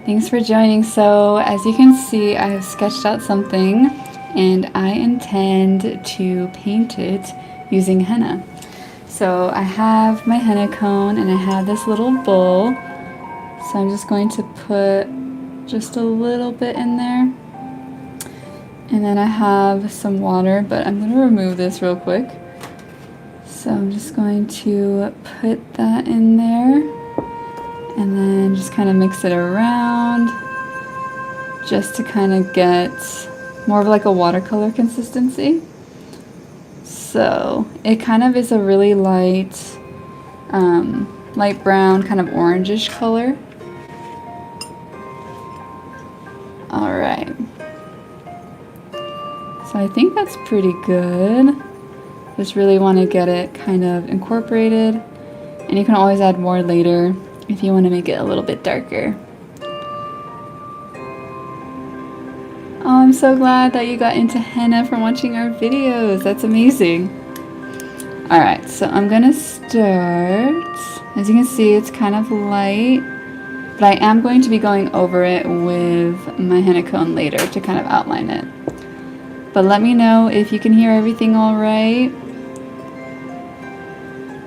Thanks for joining. So as you can see, I have sketched out something and I intend to paint it using henna. So I have my henna cone and I have this little bowl. So I'm just going to put just a little bit in there. And then I have some water, but I'm going to remove this real quick. So I'm just going to put that in there. And then just kind of mix it around just to kind of get more of like a watercolor consistency. So it kind of is a really light, light brown, kind of orangish color. All right. So I think that's pretty good. Just really want to get it kind of incorporated. And you can always add more later if you want to make it a little bit darker. Oh, I'm so glad that you got into henna from watching our videos. That's amazing. Alright, so I'm gonna start. As you can see, it's kind of light, but I am going to be going over it with my henna cone later to kind of outline it. But let me know if you can hear everything all right.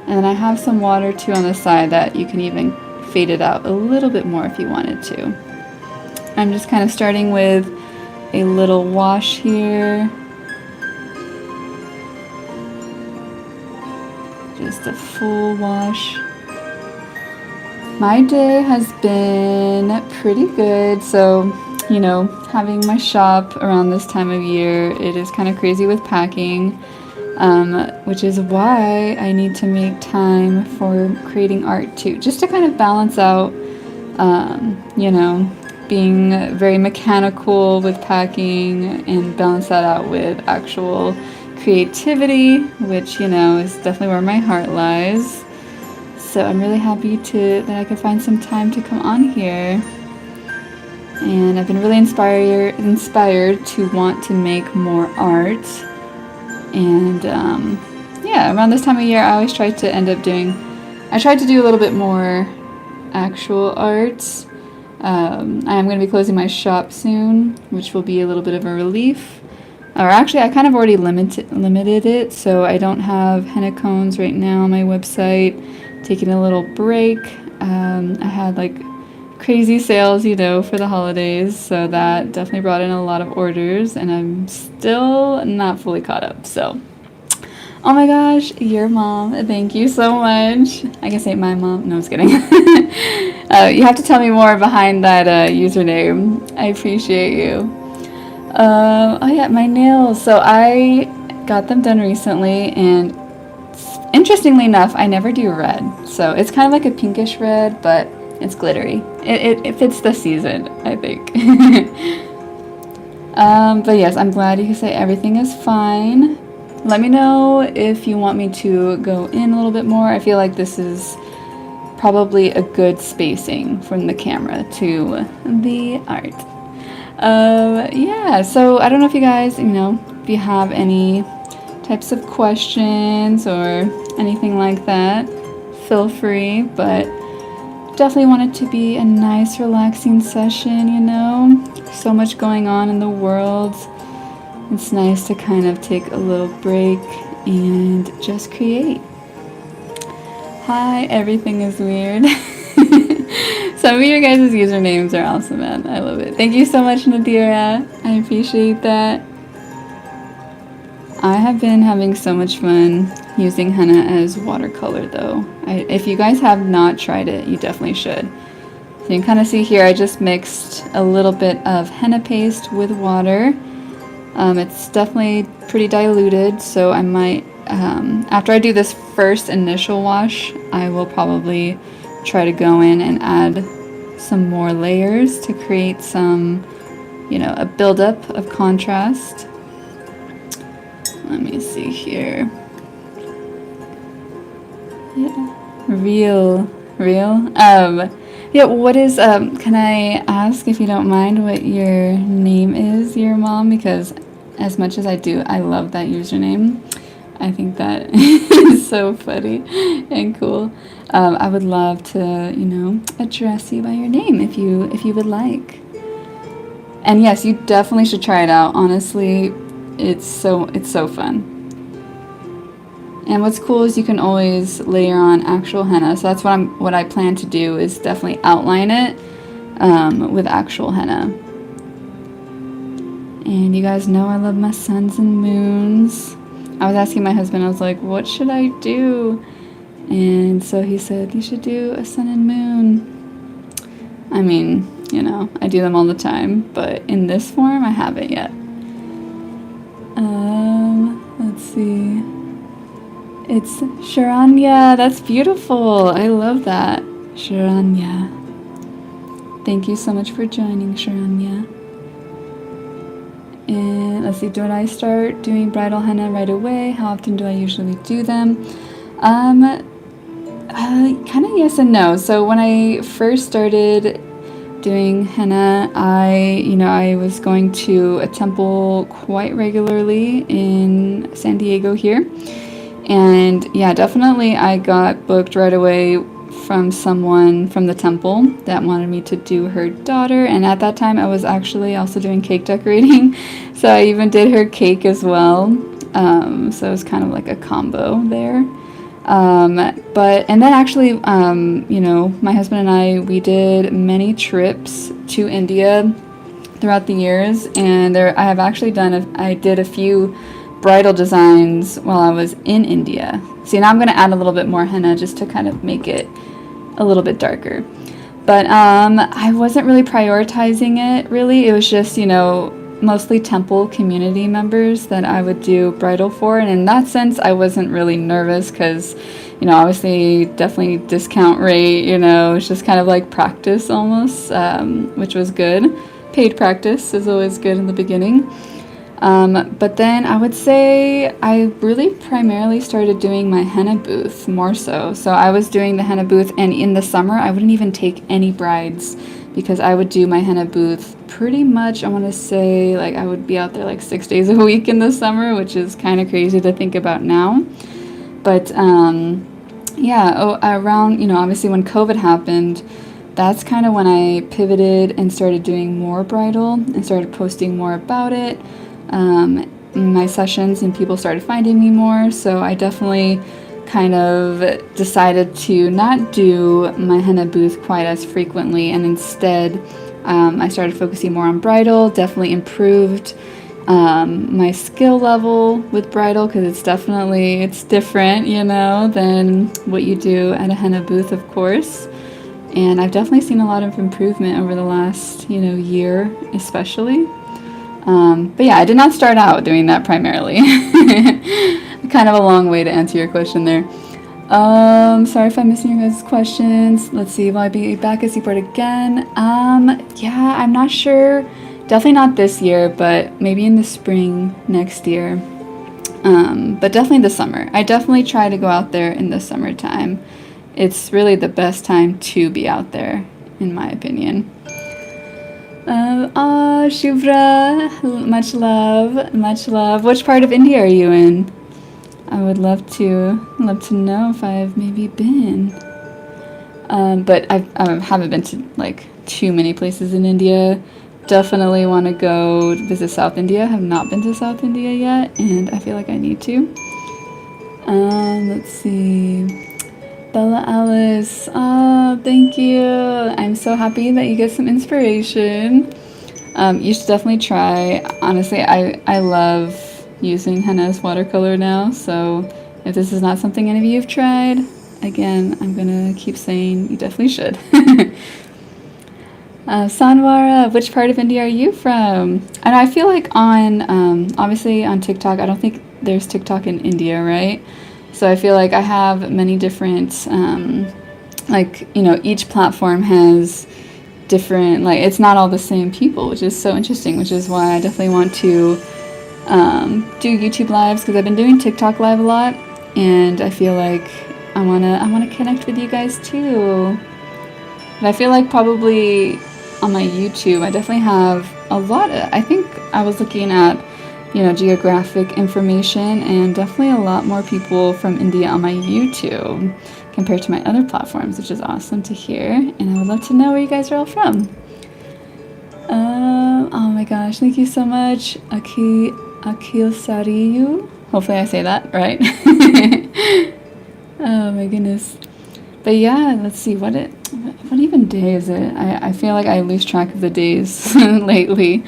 And then I have some water too on the side that you can even fade it out a little bit more if you wanted to. I'm just kind of starting with a little wash here. Just a full wash. My day has been pretty good. So, you know, having my shop around this time of year, it is kind of crazy with packing. Which is why I need to make time for creating art too, just to kind of balance out, you know, being very mechanical with packing and balance that out with actual creativity, which, you know, is definitely where my heart lies. So I'm really happy that I could find some time to come on here. And I've been really inspired to want to make more art. And yeah, around this time of year, I always try to end up I tried to do a little bit more actual art. I am going to be closing my shop soon, which will be a little bit of a relief. Or actually, I kind of already limited it, so I don't have henna cones right now on my website. Taking a little break. I had like crazy sales, you know, for the holidays, so that definitely brought in a lot of orders, and I'm still not fully caught up. So, oh my gosh, your mom, thank you so much. I can say my mom. No, I was kidding. You have to tell me more behind that username. I appreciate you. Oh yeah, my nails. So I got them done recently, and interestingly enough, I never do red. So it's kind of like a pinkish red, but it's glittery. It fits the season, I think. But yes, I'm glad you can say everything is fine. Let me know if you want me to go in a little bit more. I feel like this is probably a good spacing from the camera to the art. Yeah, so I don't know if you guys, you know, if you have any types of questions or anything like that, feel free, but definitely want it to be a nice, relaxing session, you know? So much going on in the world. It's nice to kind of take a little break and just create. Hi, everything is weird. Some of your guys' usernames are awesome, man. I love it. Thank you so much, Nadira. I appreciate that. I have been having so much fun using henna as watercolor though. If you guys have not tried it, you definitely should. So you can kind of see here, I just mixed a little bit of henna paste with water. It's definitely pretty diluted, so I might, after I do this first initial wash, I will probably try to go in and add some more layers to create some, you know, a buildup of contrast. Let me see here. Yeah, real. Yeah, what is, can I ask if you don't mind what your name is, your mom? Because as much as I do, I love that username. I think that is so funny and cool. I would love to, address you by your name if you would like. And yes, you definitely should try it out. Honestly, it's so fun. And what's cool is you can always layer on actual henna. So that's what I plan to do, is definitely outline it with actual henna. And you guys know I love my suns and moons. I was asking my husband, I was like, what should I do? And so he said, you should do a sun and moon. I mean, I do them all the time, but in this form, I haven't yet. Let's see. It's Sharanya. That's beautiful. I love that. Sharanya. Thank you so much for joining, Sharanya. And let's see, do I start doing bridal henna right away? How often do I usually do them? Kind of yes and no. So when I first started doing henna, I was going to a temple quite regularly in San Diego here. And yeah, definitely I got booked right away from someone from the temple that wanted me to do her daughter. And at that time I was actually also doing cake decorating. So I even did her cake as well. So it was kind of like a combo there. And then actually, my husband and I, we did many trips to India throughout the years. And I did a few bridal designs while I was in India. See, now I'm going to add a little bit more henna just to kind of make it a little bit darker. But I wasn't really prioritizing it, really. It was just, mostly temple community members that I would do bridal for. And in that sense, I wasn't really nervous because, obviously definitely discount rate, it's just kind of like practice almost, which was good. Paid practice is always good in the beginning. But then I would say I really primarily started doing my henna booth more so. So I was doing the henna booth, and in the summer I wouldn't even take any brides because I would do my henna booth pretty much, I want to say, like I would be out there like 6 days a week in the summer, which is kind of crazy to think about now. But around, obviously when COVID happened, that's kind of when I pivoted and started doing more bridal and started posting more about it. My sessions, and people started finding me more, so I definitely kind of decided to not do my henna booth quite as frequently, and instead I started focusing more on bridal. Definitely improved my skill level with bridal because it's different, than what you do at a henna booth, of course. And I've definitely seen a lot of improvement over the last year especially. But yeah, I did not start out doing that primarily. Kind of a long way to answer your question there. Sorry if I'm missing your guys' questions. Let's see, will I be back at Seaport again? Yeah, I'm not sure. Definitely not this year, but maybe in the spring next year. But definitely the summer. I definitely try to go out there in the summertime. It's really the best time to be out there, in my opinion. Shubhra, much love. Which part of India are you in? I would love to know if I've maybe been. But I haven't been to like too many places in India. Definitely want to go visit South India. Have not been to South India yet, and I feel like I need to. Let's see. Bella Alice, thank you. I'm so happy that you get some inspiration. You should definitely try. Honestly, I love using henna as watercolor now, so if this is not something any of you have tried, again, I'm gonna keep saying you definitely should. Sanwara, which part of India are you from? And I feel like on, obviously on TikTok, I don't think there's TikTok in India, right? So I feel like I have many different, each platform has different, it's not all the same people, which is so interesting, which is why I definitely want to do YouTube lives, because I've been doing TikTok live a lot, and I feel like I wanna connect with you guys too. But I feel like probably on my YouTube, I definitely have a lot. I think I was looking at geographic information, and definitely a lot more people from India on my YouTube compared to my other platforms, which is awesome to hear. And I would love to know where you guys are all from. Oh my gosh, thank you so much, Akil Sariyu. Hopefully I say that right. Oh my goodness. But yeah, let's see, what even day is it? I feel like I lose track of the days lately.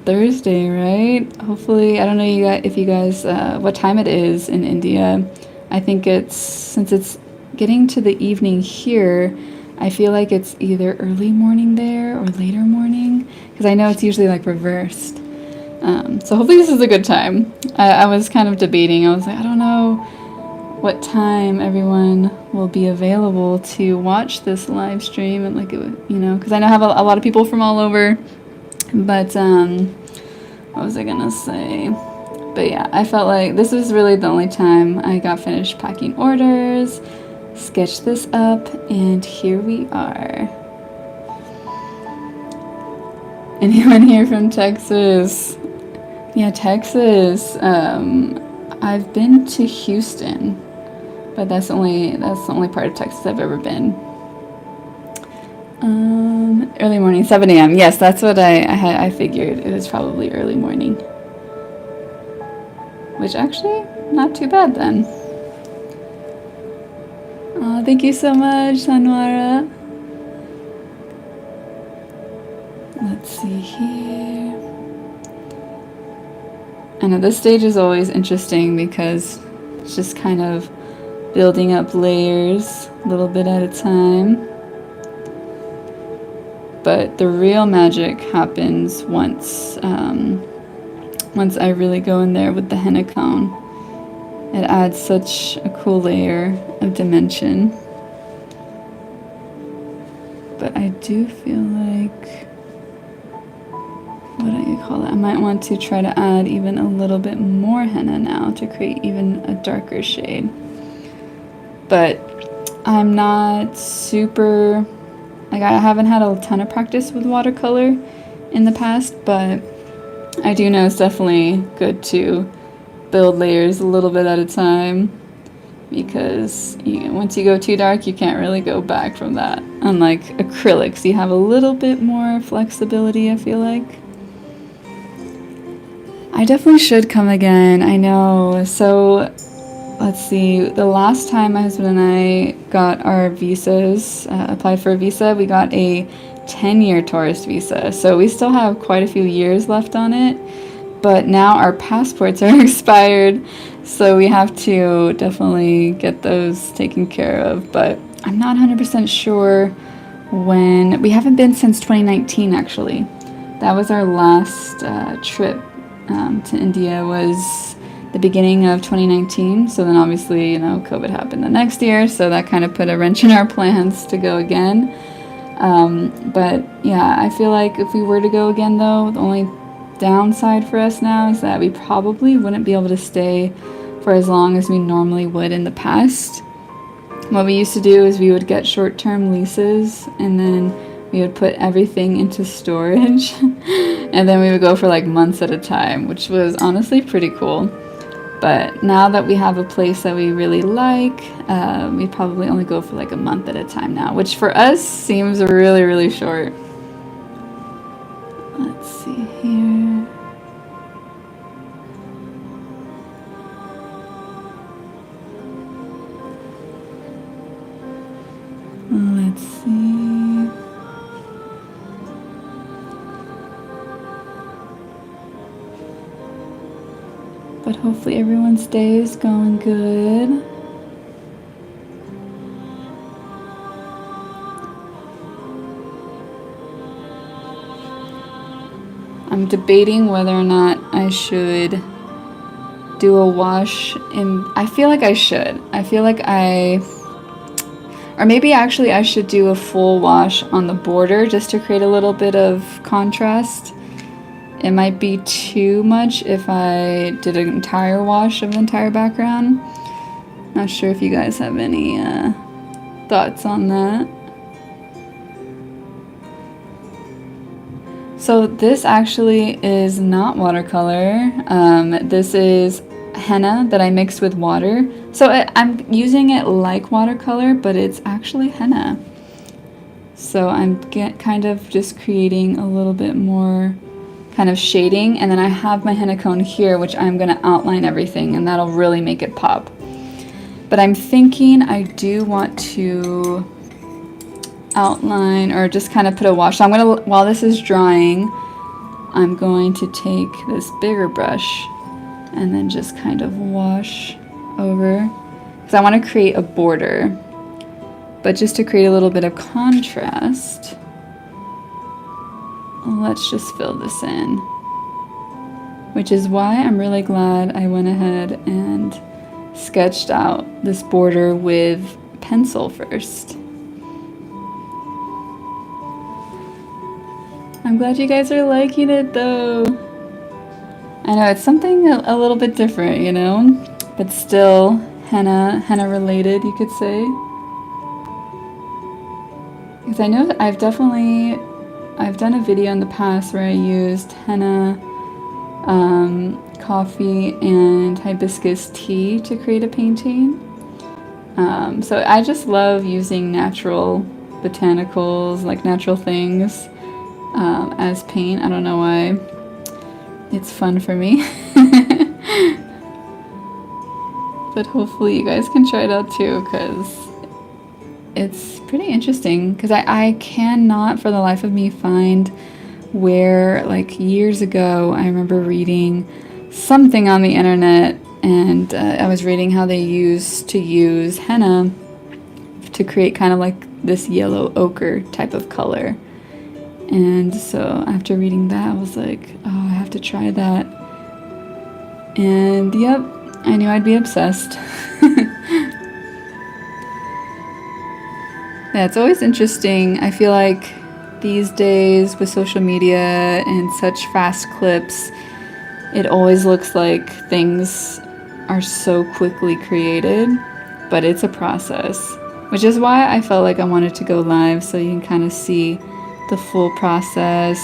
Thursday, right? Hopefully, I don't know if you guys what time it is in India. I think since it's getting to the evening here, I feel like it's either early morning there or later morning, because I know it's usually like reversed. So hopefully this is a good time. I was kind of debating. I was like, I don't know what time everyone will be available to watch this live stream, and because I know I have a lot of people from all over. But what was I gonna say? But yeah, I felt like this was really the only time I got finished packing orders, sketched this up, and here we are. Anyone here from Texas? Yeah, Texas. I've been to Houston, but that's the only part of Texas I've ever been. Early morning, 7 a.m. Yes, that's what I figured. It was probably early morning. Which actually, not too bad then. Oh, thank you so much, Sanwara. Let's see here. I know this stage is always interesting because it's just kind of building up layers a little bit at a time. But the real magic happens once I really go in there with the henna cone. It adds such a cool layer of dimension. But I do feel like, what do you call it? I might want to try to add even a little bit more henna now to create even a darker shade. But I'm not super, I haven't had a ton of practice with watercolor in the past, but I do know it's definitely good to build layers a little bit at a time, because once you go too dark, you can't really go back from that. Unlike acrylics, you have a little bit more flexibility, I feel like. I definitely should come again, I know. So let's see, the last time my husband and I got our visas, applied for a visa, we got a 10-year tourist visa. So we still have quite a few years left on it, but now our passports are expired, so we have to definitely get those taken care of. But I'm not 100% sure when. We haven't been since 2019, actually. That was our last trip to India, was the beginning of 2019. So then obviously, COVID happened the next year, so that kind of put a wrench in our plans to go again. But yeah, I feel like if we were to go again, though, the only downside for us now is that we probably wouldn't be able to stay for as long as we normally would in the past. What we used to do is we would get short-term leases, and then we would put everything into storage and then we would go for like months at a time, which was honestly pretty cool. But now that we have a place that we really like, we probably only go for like a month at a time now, which for us seems really, really short. Let's see here. Let's see. But hopefully everyone's day is going good. I'm debating whether or not I should do a wash in. I feel like I should. I feel like or maybe actually I should do a full wash on the border just to create a little bit of contrast. It might be too much if I did an entire wash of the entire background. Not sure if you guys have any thoughts on that. So this actually is not watercolor. This is henna that I mixed with water. So I'm using it like watercolor, but it's actually henna. So I'm kind of just creating a little bit more kind of shading, and then I have my henna cone here, which I'm going to outline everything, and that'll really make it pop. But I'm thinking I do want to outline or just kind of put a wash. So I'm going to, while this is drying, I'm going to take this bigger brush and then just kind of wash over, because I want to create a border. But just to create a little bit of contrast, let's just fill this in. Which is why I'm really glad I went ahead and sketched out this border with pencil first. I'm glad you guys are liking it though. I know it's something a little bit different, you know, but still henna related, you could say. Because I know that I've done a video in the past where I used henna, coffee, and hibiscus tea to create a painting. So I just love using natural botanicals, like natural things, as paint. I don't know why. It's fun for me. But hopefully you guys can try it out too, because it's pretty interesting. Because I cannot for the life of me find where, like years ago, I remember reading something on the internet, and I was reading how they used to use henna to create kind of like this yellow ochre type of color. And so after reading that, I was like, oh, I have to try that. And yep, I knew I'd be obsessed. Yeah, it's always interesting. I feel like these days with social media and such fast clips, it always looks like things are so quickly created, but it's a process, which is why I felt like I wanted to go live, so you can kind of see the full process,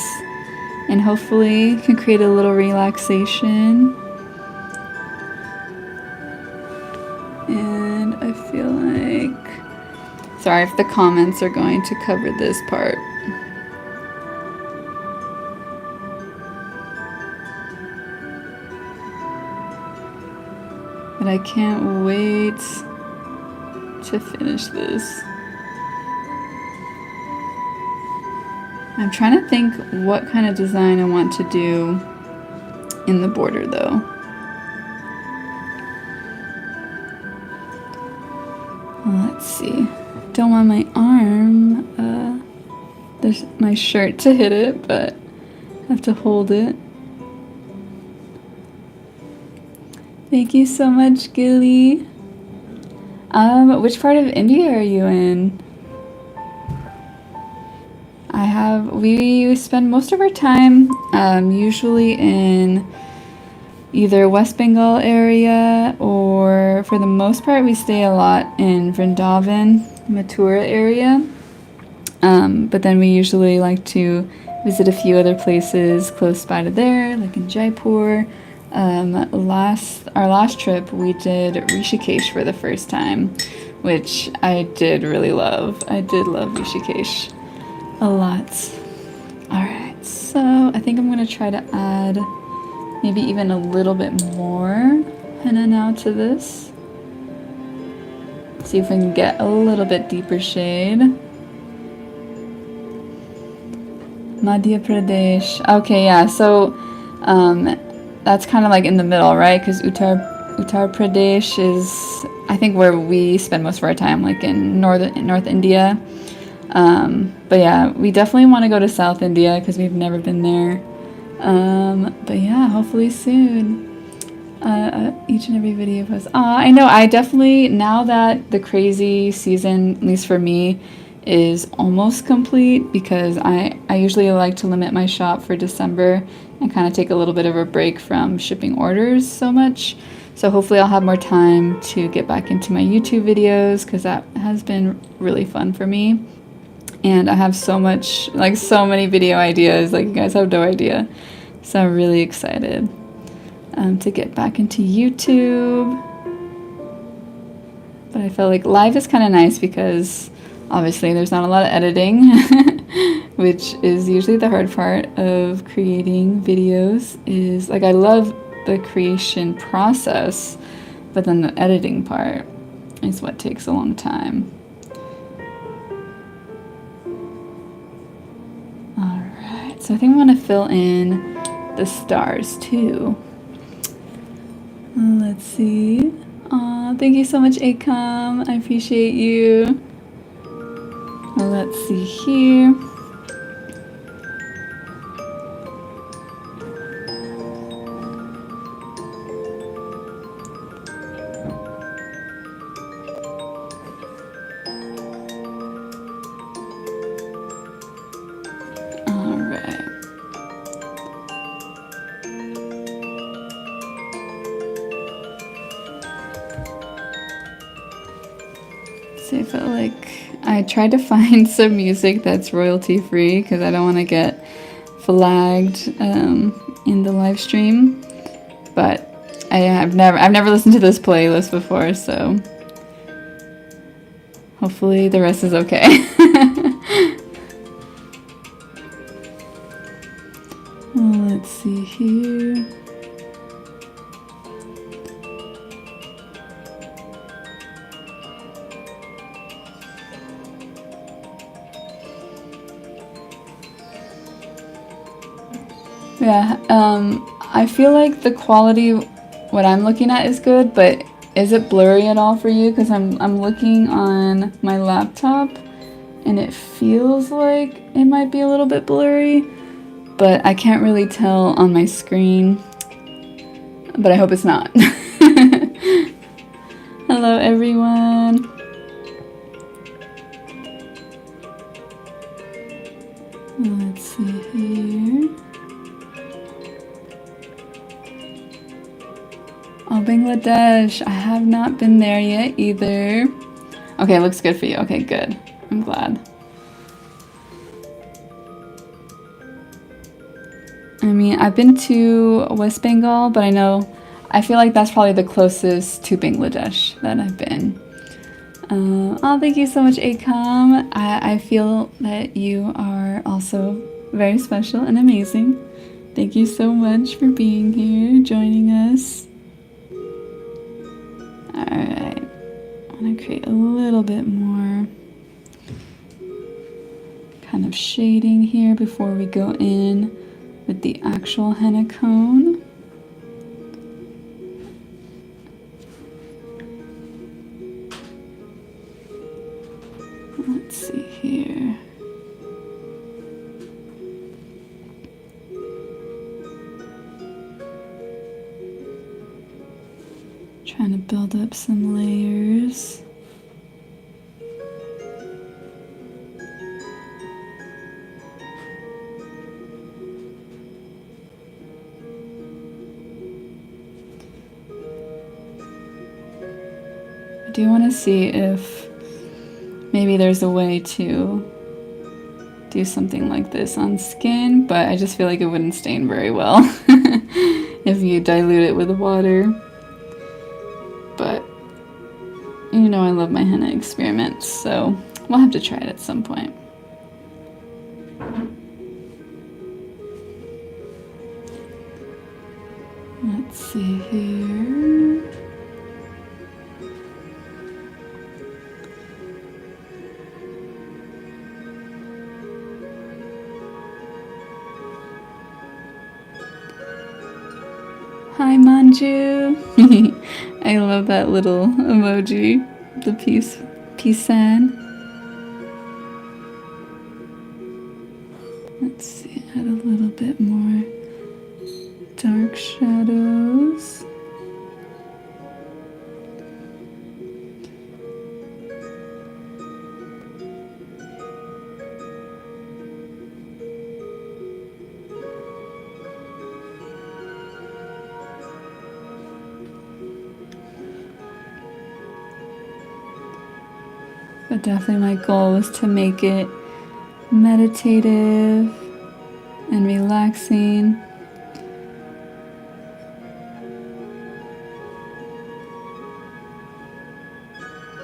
and hopefully you can create a little relaxation. And I feel like, sorry if the comments are going to cover this part. But I can't wait to finish this. I'm trying to think what kind of design I want to do in the border though. Let's see. Don't want my arm, there's my shirt to hit it, but I have to hold it. Thank you so much, Gilly. Which part of India are you in? We spend most of our time usually in either West Bengal area, or for the most part we stay a lot in Vrindavan, Mathura area. But then we usually like to visit a few other places close by to there, like in Jaipur. Our last trip we did Rishikesh for the first time, which I did really love. I did love Rishikesh a lot. Alright, so I think I'm going to try to add maybe even a little bit more henna now to this. See if we can get a little bit deeper shade. Madhya Pradesh. Okay, yeah, so that's kind of like in the middle, right? Because Uttar Pradesh is, I think, where we spend most of our time, like in North India. But yeah, we definitely want to go to South India because we've never been there. But yeah, hopefully soon. Each and every video post. I know, I definitely, now that the crazy season, at least for me, is almost complete, because I usually like to limit my shop for December and kind of take a little bit of a break from shipping orders so much. So hopefully I'll have more time to get back into my YouTube videos, because that has been really fun for me. And I have so much, like so many video ideas, like you guys have no idea. So I'm really excited to get back into YouTube. But I felt like live is kind of nice because obviously there's not a lot of editing, which is usually the hard part of creating videos. Is like I love the creation process, but then the editing part is what takes a long time. Alright, so I think I want to fill in the stars too. Let's see. Aw, thank you so much, Acom. I appreciate you. Let's see here. So I felt like I tried to find some music that's royalty free because I don't want to get flagged in the live stream. But I've never listened to this playlist before, so hopefully the rest is okay. Let's see here. Yeah, I feel like the quality, what I'm looking at is good, but is it blurry at all for you? Because I'm looking on my laptop and it feels like it might be a little bit blurry, but I can't really tell on my screen, but I hope it's not. Hello everyone. Let's see here. Oh, Bangladesh. I have not been there yet either. Okay, it looks good for you. Okay, good. I'm glad. I mean, I've been to West Bengal, but I feel like that's probably the closest to Bangladesh that I've been. Oh, thank you so much, Acom. I feel that you are also very special and amazing. Thank you so much for being here, joining us. Alright, I'm going to create a little bit more kind of shading here before we go in with the actual henna cone. Let's see here. Trying to build up some layers. I do want to see if maybe there's a way to do something like this on skin, but I just feel like it wouldn't stain very well if you dilute it with water. But you know I love my henna experiments, so we'll have to try it at some point. Let's see here. Hi Manju! I love that little emoji, the peace sign. Let's see, add a little bit more dark shadows. But definitely my goal was to make it meditative and relaxing.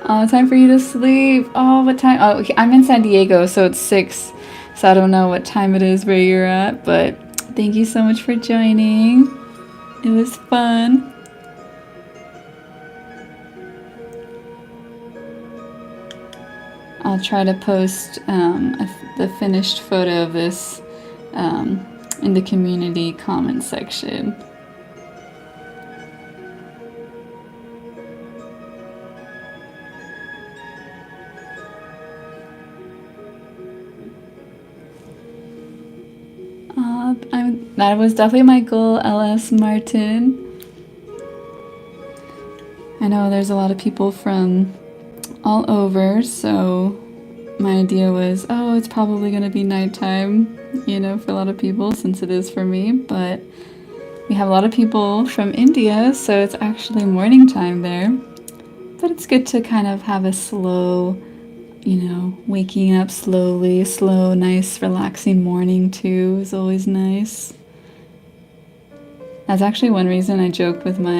Oh, time for you to sleep. Oh, what time? Oh, okay. I'm in San Diego, so it's 6. So I don't know what time it is where you're at, but thank you so much for joining. It was fun. I'll try to post the finished photo of this in the community comment section. That was definitely my goal, LS Martin. I know there's a lot of people from all over, so my idea was, oh, it's probably going to be nighttime, you know, for a lot of people since it is for me, but we have a lot of people from India, so it's actually morning time there. But it's good to kind of have a slow, you know, waking up slowly, slow, nice, relaxing morning too is always nice. That's actually one reason I joke with my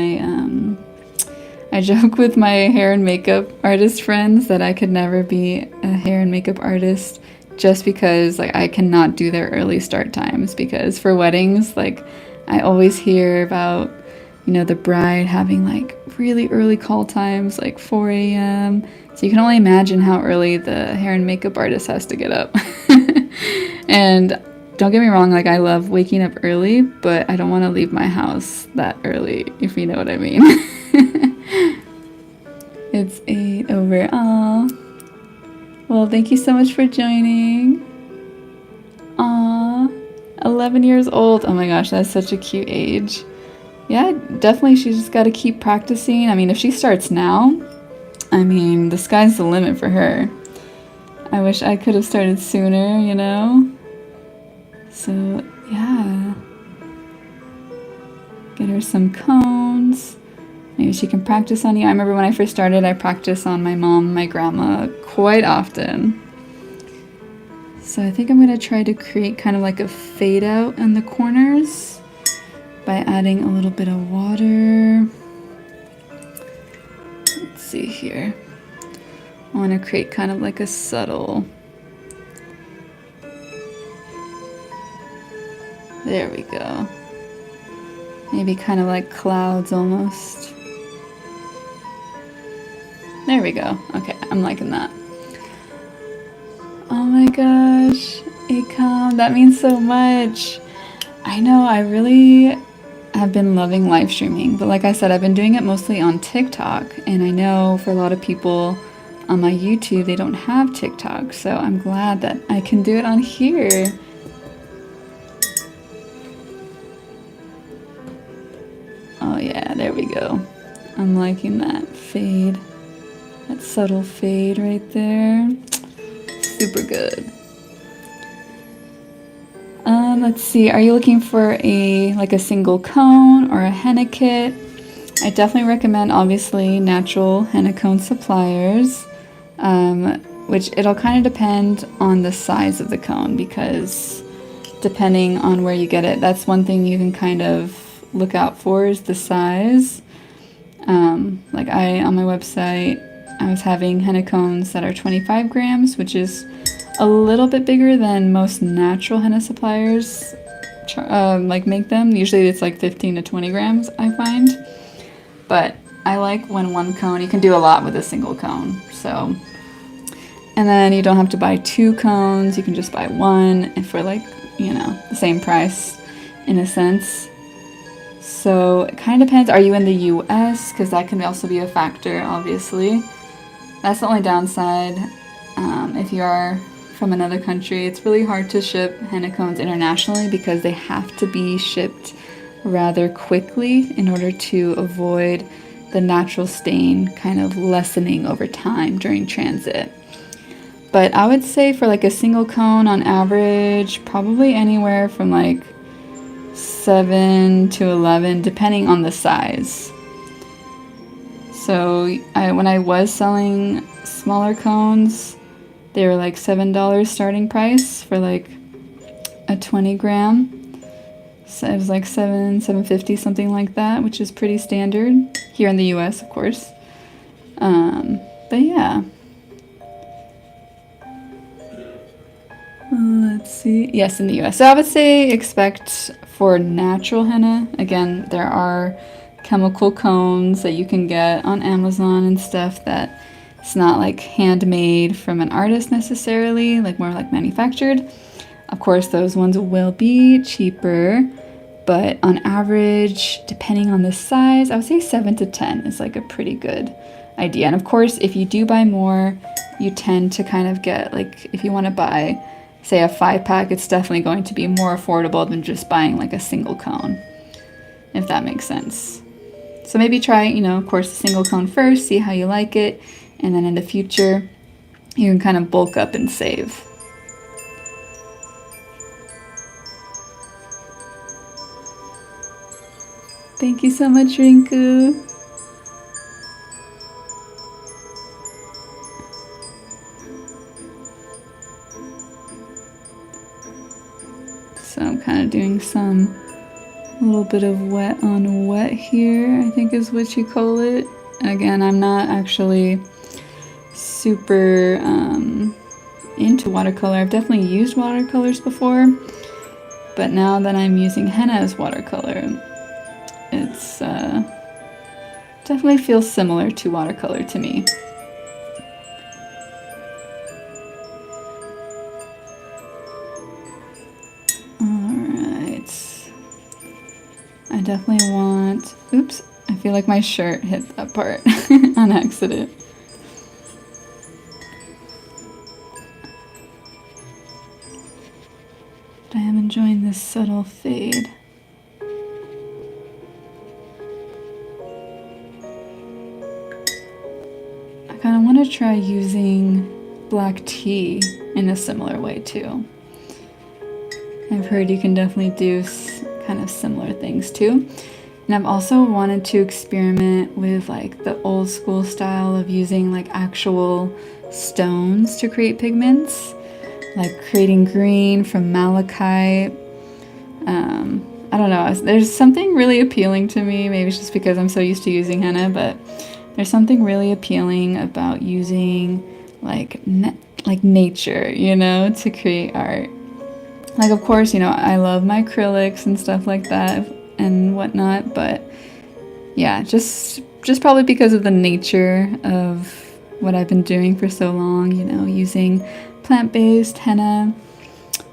hair and makeup artist friends that I could never be a hair and makeup artist just because like I cannot do their early start times, because for weddings, like I always hear about, you know, the bride having like really early call times, like 4 a.m. So you can only imagine how early the hair and makeup artist has to get up. And don't get me wrong, like I love waking up early, but I don't want to leave my house that early, if you know what I mean. It's 8 over. Aw. Well, thank you so much for joining. Aw. 11 years old. Oh my gosh, that's such a cute age. Yeah, definitely she's just got to keep practicing. I mean, if she starts now, I mean, the sky's the limit for her. I wish I could have started sooner, you know? So, yeah. Get her some cones. Maybe she can practice on you. I remember when I first started, I practiced on my mom and my grandma quite often. So I think I'm going to try to create kind of like a fade out in the corners by adding a little bit of water. Let's see here. I want to create kind of like a subtle. There we go. Maybe kind of like clouds almost. There we go. Okay, I'm liking that. Oh my gosh, Akam, that means so much. I know, I really have been loving live streaming, but like I said, I've been doing it mostly on TikTok, and I know for a lot of people on my YouTube, they don't have TikTok, so I'm glad that I can do it on here. Oh yeah, there we go. I'm liking that fade. That subtle fade right there. Super good. Let's see, are you looking for a single cone or a henna kit? I definitely recommend, obviously, natural henna cone suppliers, which it'll kind of depend on the size of the cone, because depending on where you get it, that's one thing you can kind of look out for is the size. Like on my website, I was having henna cones that are 25 grams, which is a little bit bigger than most natural henna suppliers make them. Usually it's like 15 to 20 grams, I find. But I like when one cone, you can do a lot with a single cone. So, and then you don't have to buy 2 cones, you can just buy 1 and for like, you know, the same price in a sense. So it kind of depends. Are you in the US? Because that can also be a factor, obviously. That's the only downside. If you are from another country, it's really hard to ship henna cones internationally because they have to be shipped rather quickly in order to avoid the natural stain kind of lessening over time during transit. But I would say for like a single cone on average, probably anywhere from like 7 to 11, depending on the size. So when I was selling smaller cones, They were like $7 starting price for like a 20 gram. So it was like $7.50, something like that, which is pretty standard here in the US, of course. But yeah. Let's see. Yes, in the US. So I would say expect for natural henna. Again, there are chemical cones that you can get on Amazon and stuff that it's not like handmade from an artist necessarily, like more like manufactured. Of course, those ones will be cheaper, but on average, depending on the size, I would say 7 to 10 is like a pretty good idea. And of course, if you do buy more, you tend to kind of get like, if you want to buy, say, a 5-pack, it's definitely going to be more affordable than just buying like a single cone, if that makes sense. So maybe try, of course, a single cone first, see how you like it, and then in the future, you can kind of bulk up and save. Thank you so much, Rinku. So I'm kind of doing some little bit of wet on wet here, I think is what you call it. Again, I'm not actually super into watercolor. I've definitely used watercolors before, but now that I'm using henna as watercolor, it's definitely feels similar to watercolor to me. Alright. I definitely want... Oops, I feel like my shirt hit that part on accident. But I am enjoying this subtle fade. I kind of want to try using black tea in a similar way too. I've heard you can definitely do kind of similar things too. And I've also wanted to experiment with like the old school style of using like actual stones to create pigments, like creating green from malachite. I don't know, there's something really appealing to me. Maybe it's just because I'm so used to using henna, but there's something really appealing about using like nature, to create art. Like, of course, I love my acrylics and stuff like that and whatnot, but yeah, just probably because of the nature of what I've been doing for so long, using plant-based henna.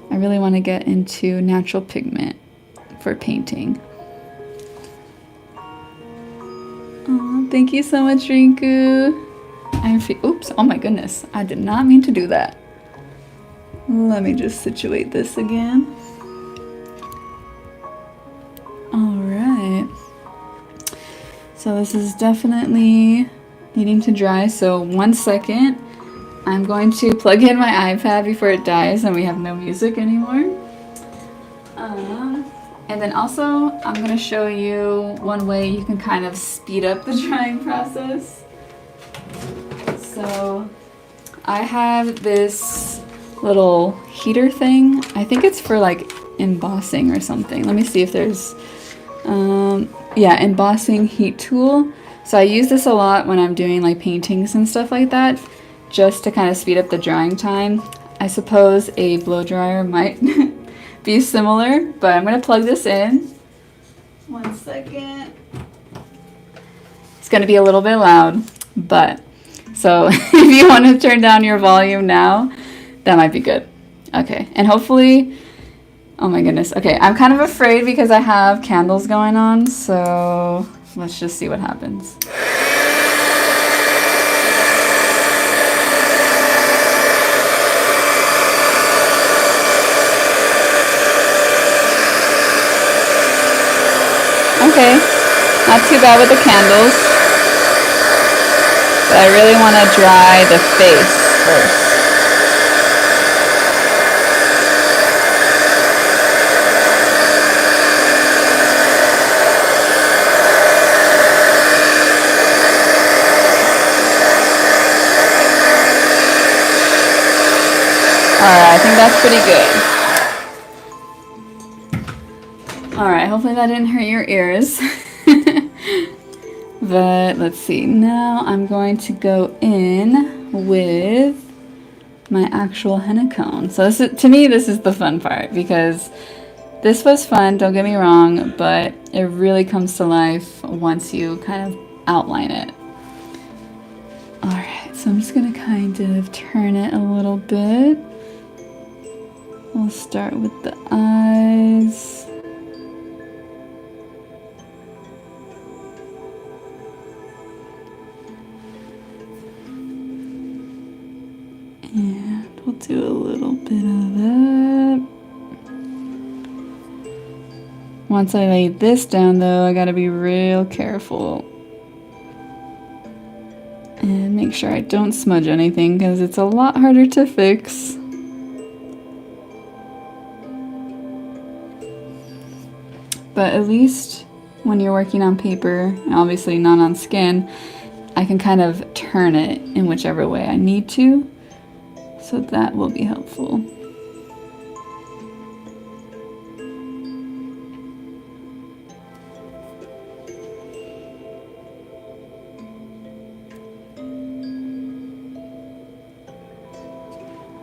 I really want to get into natural pigment for painting. Oh, thank you so much, Rinku. Oops, oh my goodness, I did not mean to do that. Let me just situate this again. Alright. So this is definitely needing to dry, so 1 second. I'm going to plug in my iPad before it dies and we have no music anymore. And then also, I'm going to show you one way you can kind of speed up the drying process. So I have this little heater thing. I think it's for like embossing or something. Let me see if there's, yeah, embossing heat tool. So I use this a lot when I'm doing like paintings and stuff like that, just to kind of speed up the drying time. I suppose a blow dryer might be similar, but I'm gonna plug this in. 1 second. It's gonna be a little bit loud, but so if you want to turn down your volume now, that might be good. Okay, and hopefully, oh my goodness. Okay, I'm kind of afraid because I have candles going on, so let's just see what happens. Okay, not too bad with the candles, but I really want to dry the face first. Alright, I think that's pretty good. Alright, hopefully that didn't hurt your ears. But let's see, now I'm going to go in with my actual henna cone. So this is, to me, this is the fun part, because this was fun, don't get me wrong, but it really comes to life once you kind of outline it. Alright, so I'm just going to kind of turn it a little bit. We'll start with the eyes. And we'll do a little bit of that. Once I lay this down though, I gotta be real careful. And make sure I don't smudge anything, because it's a lot harder to fix. But at least when you're working on paper, and obviously not on skin, I can kind of turn it in whichever way I need to. So that will be helpful.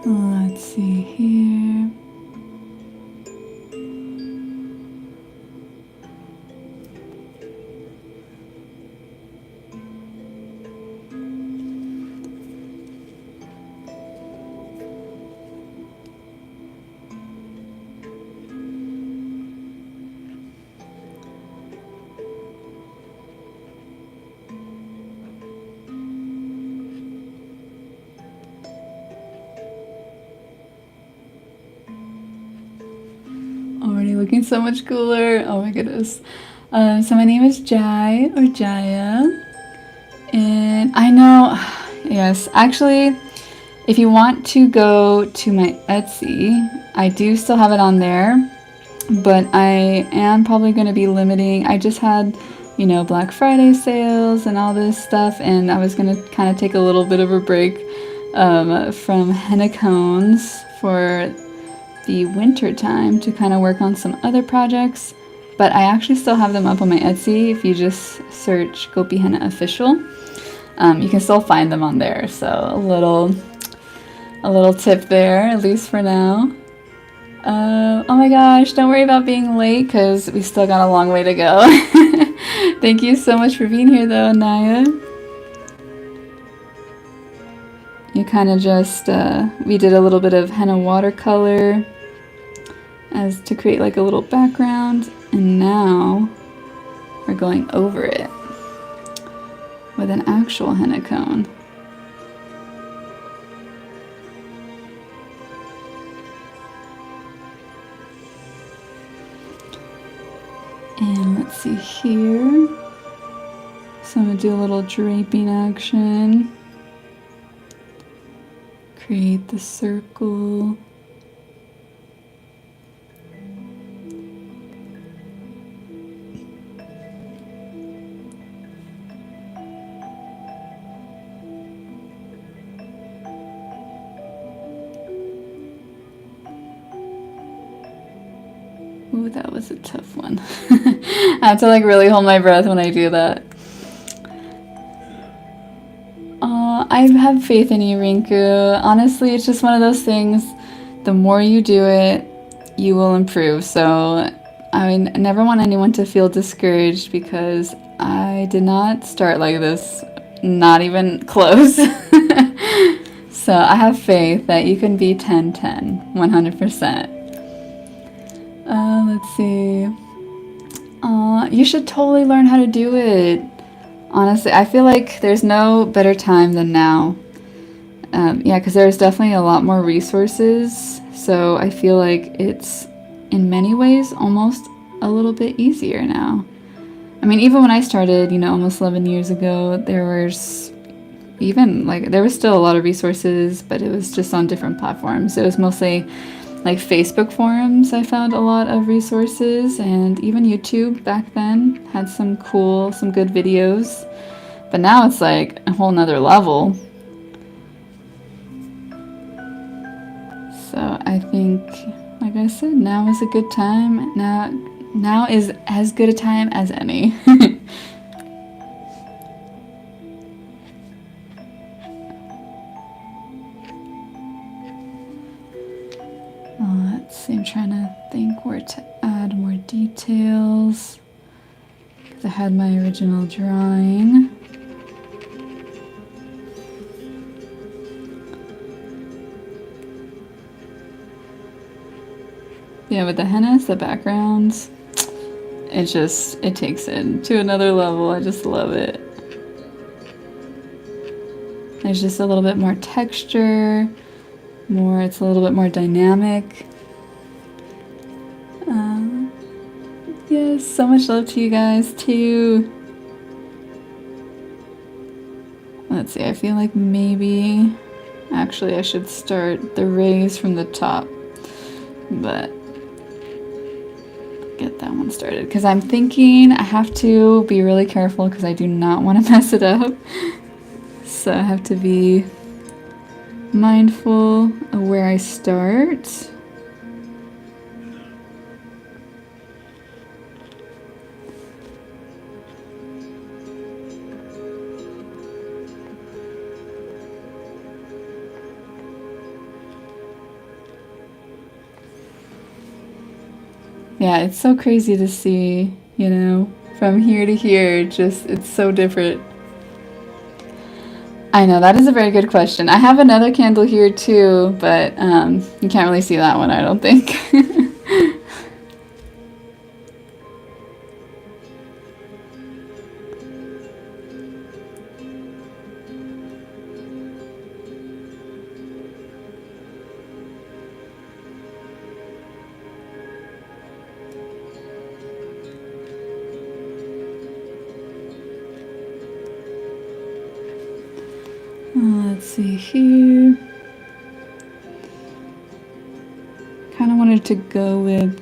Let's see here. Already looking so much cooler. Oh my goodness. So my name is Jai, or Jaya. And I know, yes, actually, if you want to go to my Etsy, I do still have it on there, but I am probably going to be limiting. I just had, you know, Black Friday sales and all this stuff, and I was going to kind of take a little bit of a break from henna cones for the winter time to kind of work on some other projects. But I actually still have them up on my Etsy. If you just search Gopi Henna Official, you can still find them on there. So a little tip there, at least for now. Oh my gosh, don't worry about being late, because we still got a long way to go. Thank you so much for being here though, Naya. You kind of just, we did a little bit of henna watercolor as to create like a little background, and now we're going over it with an actual henna cone. And let's see here. So I'm going to do a little draping action. Create the circle. Ooh, that was a tough one. I have to like really hold my breath when I do that. I have faith in you, Rinku. Honestly, it's just one of those things. The more you do it, you will improve. So I never want anyone to feel discouraged, because I did not start like this, not even close. So I have faith that you can be 10-10, 100%. Let's see. You should totally learn how to do it. Honestly, I feel like there's no better time than now. Yeah, because there's definitely a lot more resources. So I feel like it's, in many ways, almost a little bit easier now. I mean, even when I started, you know, almost 11 years ago, there was still a lot of resources, but it was just on different platforms. It was mostly like Facebook forums. I found a lot of resources, and even YouTube back then had some good videos. But now it's like a whole nother level. So I think, like I said, now is a good time. Now is as good a time as any. Let's see, I'm trying to think where to add more details, because I had my original drawing. Yeah, with the hennas, the backgrounds, it takes it to another level. I just love it. There's just a little bit more texture, it's a little bit more dynamic. Yes, so much love to you guys too. Let's see, I feel like maybe, actually I should start the rays from the top, but get that one started, because I'm thinking I have to be really careful because I do not want to mess it up. So I have to be mindful of where I start. Yeah, it's so crazy to see, you know, from here to here, it's so different. I know, that is a very good question. I have another candle here too, but you can't really see that one, I don't think. Let's see here. Kind of wanted to go with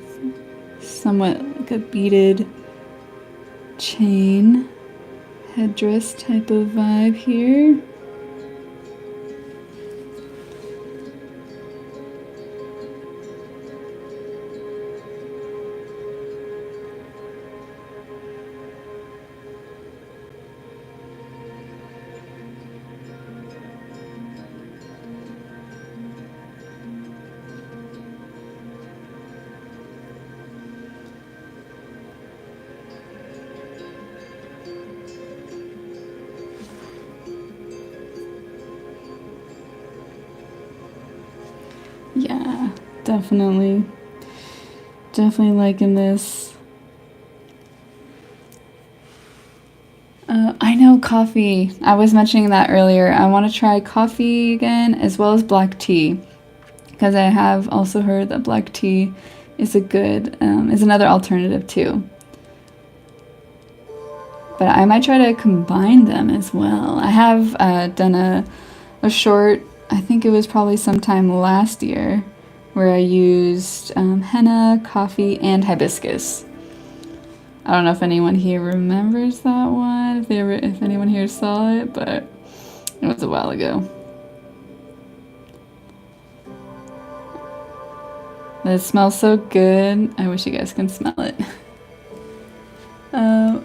somewhat like a beaded chain headdress type of vibe here. Yeah, definitely liking this. I know coffee. I was mentioning that earlier. I want to try coffee again as well as black tea, because I have also heard that black tea is is another alternative too. But I might try to combine them as well. I have done a short, I think it was probably sometime last year, where I used henna, coffee, and hibiscus. I don't know if anyone here remembers that one, if anyone here saw it, but it was a while ago. It smells so good. I wish you guys can smell it.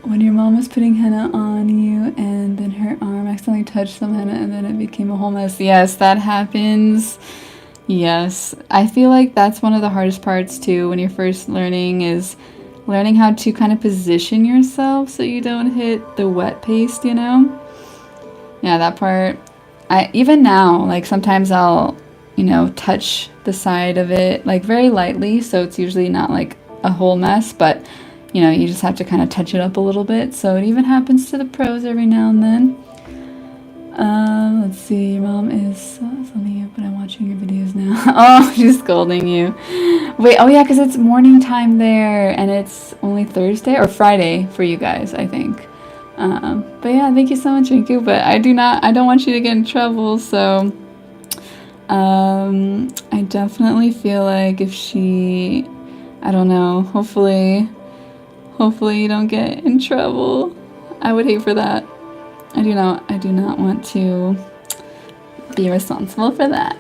When your mom was putting henna on you and then her arm accidentally touched some henna and then it became a whole mess. Yes, that happens. Yes. I feel like that's one of the hardest parts too when you're first learning, is learning how to kind of position yourself so you don't hit the wet paste, you know? Yeah, that part. Even now, like sometimes I'll, touch the side of it like very lightly, so it's usually not like a whole mess, but you just have to kind of touch it up a little bit. So it even happens to the pros every now and then. Let's see, your mom is something you, but I'm watching your videos now. Oh, she's scolding you. Wait, oh yeah, because it's morning time there, and it's only Thursday or Friday for you guys, I think. But yeah, thank you so much, Rinku. But I don't want you to get in trouble, so I definitely feel like if she, I don't know, hopefully you don't get in trouble. I would hate for that. I do not want to be responsible for that.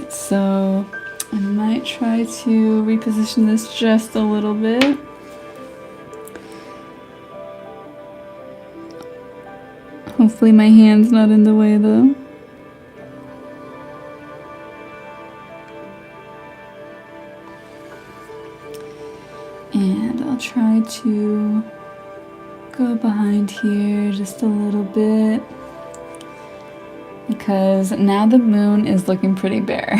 So I might try to reposition this just a little bit. Hopefully my hand's not in the way though. And I'll try to go behind here just a little bit, because now the moon is looking pretty bare.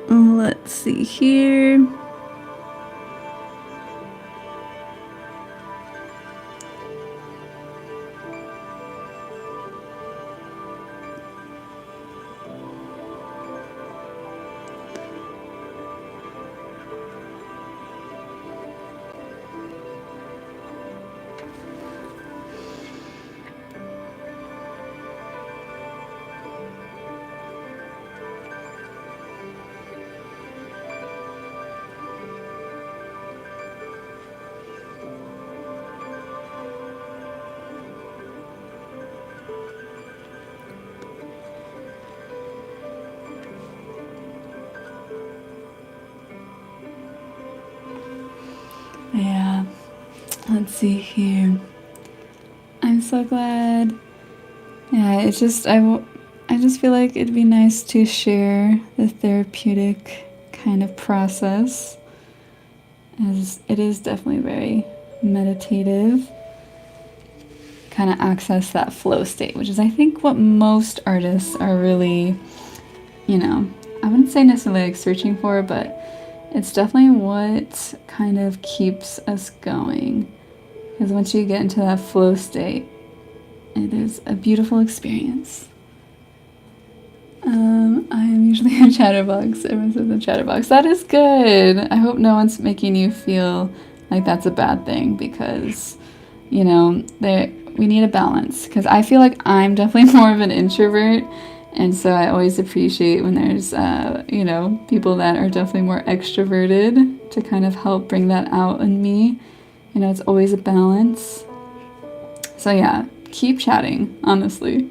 Let's see here. Yeah, let's see here. I'm so glad. Yeah, it's just, I just feel like it'd be nice to share the therapeutic kind of process, as it is definitely very meditative. Kind of access that flow state, which is, I think, what most artists are really, you know, I wouldn't say necessarily like searching for, but it's definitely what kind of keeps us going. Because once you get into that flow state, it is a beautiful experience. I am usually a chatterbox. Everyone says a chatterbox. That is good. I hope no one's making you feel like that's a bad thing, because, you know, we need a balance. Because I feel like I'm definitely more of an introvert. And so I always appreciate when there's, you know, people that are definitely more extroverted to kind of help bring that out in me. You know, it's always a balance. So yeah, keep chatting, honestly.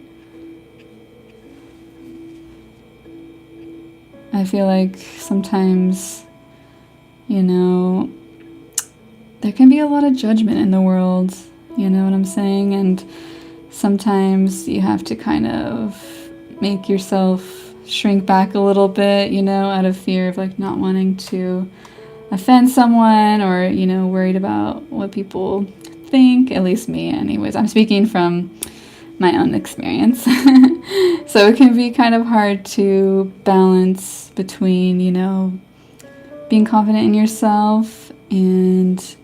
I feel like sometimes, you know, there can be a lot of judgment in the world, you know what I'm saying? And sometimes you have to kind of make yourself shrink back a little bit, you know, out of fear of like not wanting to offend someone, or, you know, worried about what people think, at least me anyways. I'm speaking from my own experience. So it can be kind of hard to balance between, you know, being confident in yourself and,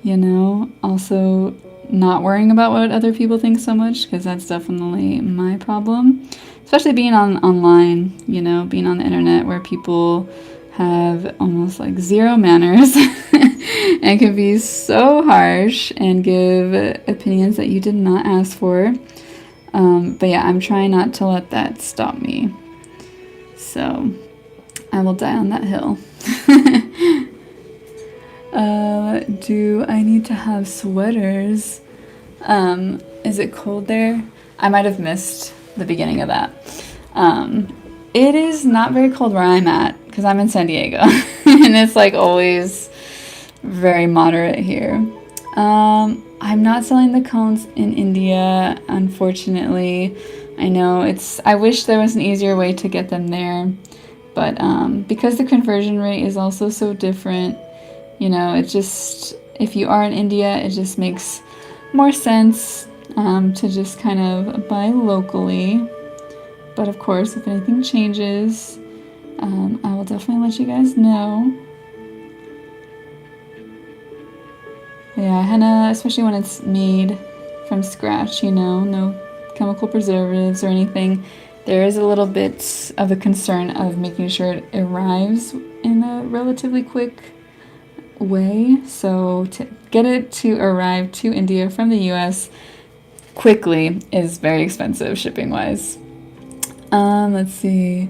you know, also not worrying about what other people think so much, because that's definitely my problem. Especially being online, you know, being on the internet where people have almost like zero manners and can be so harsh and give opinions that you did not ask for. But yeah, I'm trying not to let that stop me. So I will die on that hill. Do I need to have sweaters? Is it cold there? I might have missed the beginning of that. It is not very cold where I'm at, because I'm in San Diego. And it's like always very moderate here. I'm not selling the cones in India, unfortunately. I know I wish there was an easier way to get them there, but because the conversion rate is also so different, you know, it just, if you are in India, it just makes more sense to just kind of buy locally. But of course, if anything changes, I will definitely let you guys know. Yeah, henna, especially when it's made from scratch, you know, no chemical preservatives or anything, there is a little bit of a concern of making sure it arrives in a relatively quick way. So to get it to arrive to India from the US quickly is very expensive shipping wise. Let's see.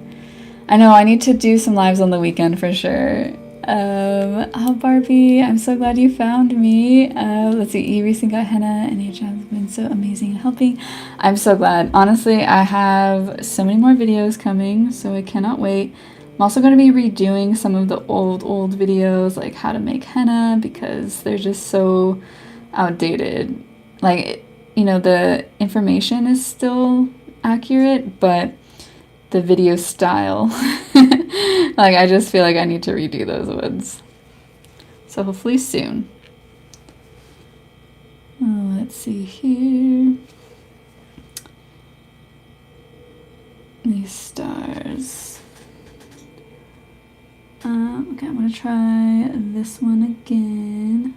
I know I need to do some lives on the weekend for sure. Oh, Barbie, I'm so glad you found me. Let's see, you recently got henna and your job has been so amazing in helping. I'm so glad. Honestly, I have so many more videos coming, so I cannot wait. I'm also going to be redoing some of the old videos, like how to make henna, because they're just so outdated. Like, the information is still accurate, but the video style. Like, I just feel like I need to redo those ones. So hopefully soon. Oh, let's see here. These stars. Okay, I'm gonna try this one again.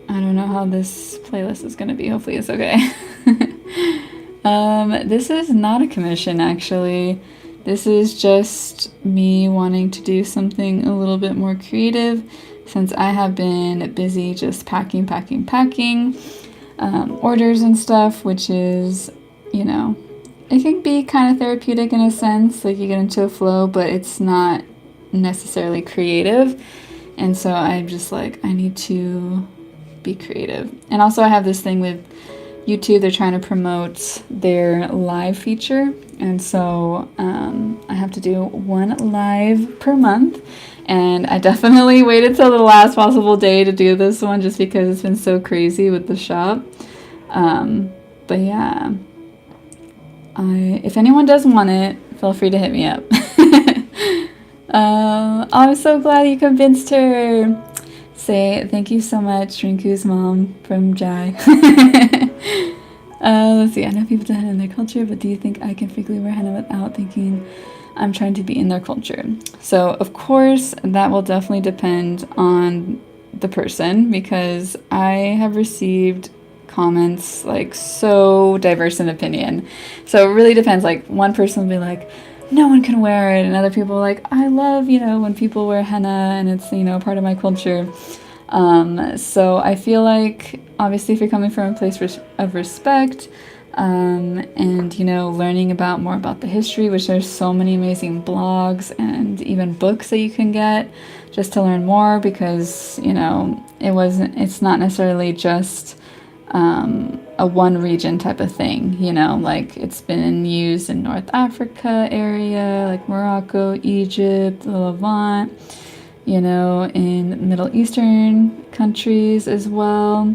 I don't know how this playlist is gonna be. Hopefully it's okay. This is not a commission, actually. This is just me wanting to do something a little bit more creative since I have been busy just packing, orders and stuff, which is, it can be kind of therapeutic in a sense, like you get into a flow, but it's not necessarily creative. And so I'm just like, I need to be creative. And also I have this thing with YouTube, they're trying to promote their live feature, and so I have to do one live per month, and I definitely waited till the last possible day to do this one just because it's been so crazy with the shop. But yeah, if anyone does want it, feel free to hit me up. I'm so glad you convinced her. Say thank you so much, Rinku's mom from Jai. Let's see, I know people do henna in their culture, but do you think I can frequently wear henna without thinking I'm trying to be in their culture? So, of course, that will definitely depend on the person, because I have received comments like so diverse in opinion. So it really depends. Like, one person will be like, no one can wear it, and other people are like, I love, when people wear henna and it's, part of my culture. So I feel like, obviously, if you're coming from a place of respect, and, learning more about the history, which there's so many amazing blogs and even books that you can get just to learn more, because, it's not necessarily just a one region type of thing, like it's been used in North Africa area, like Morocco, Egypt, the Levant, in Middle Eastern countries as well.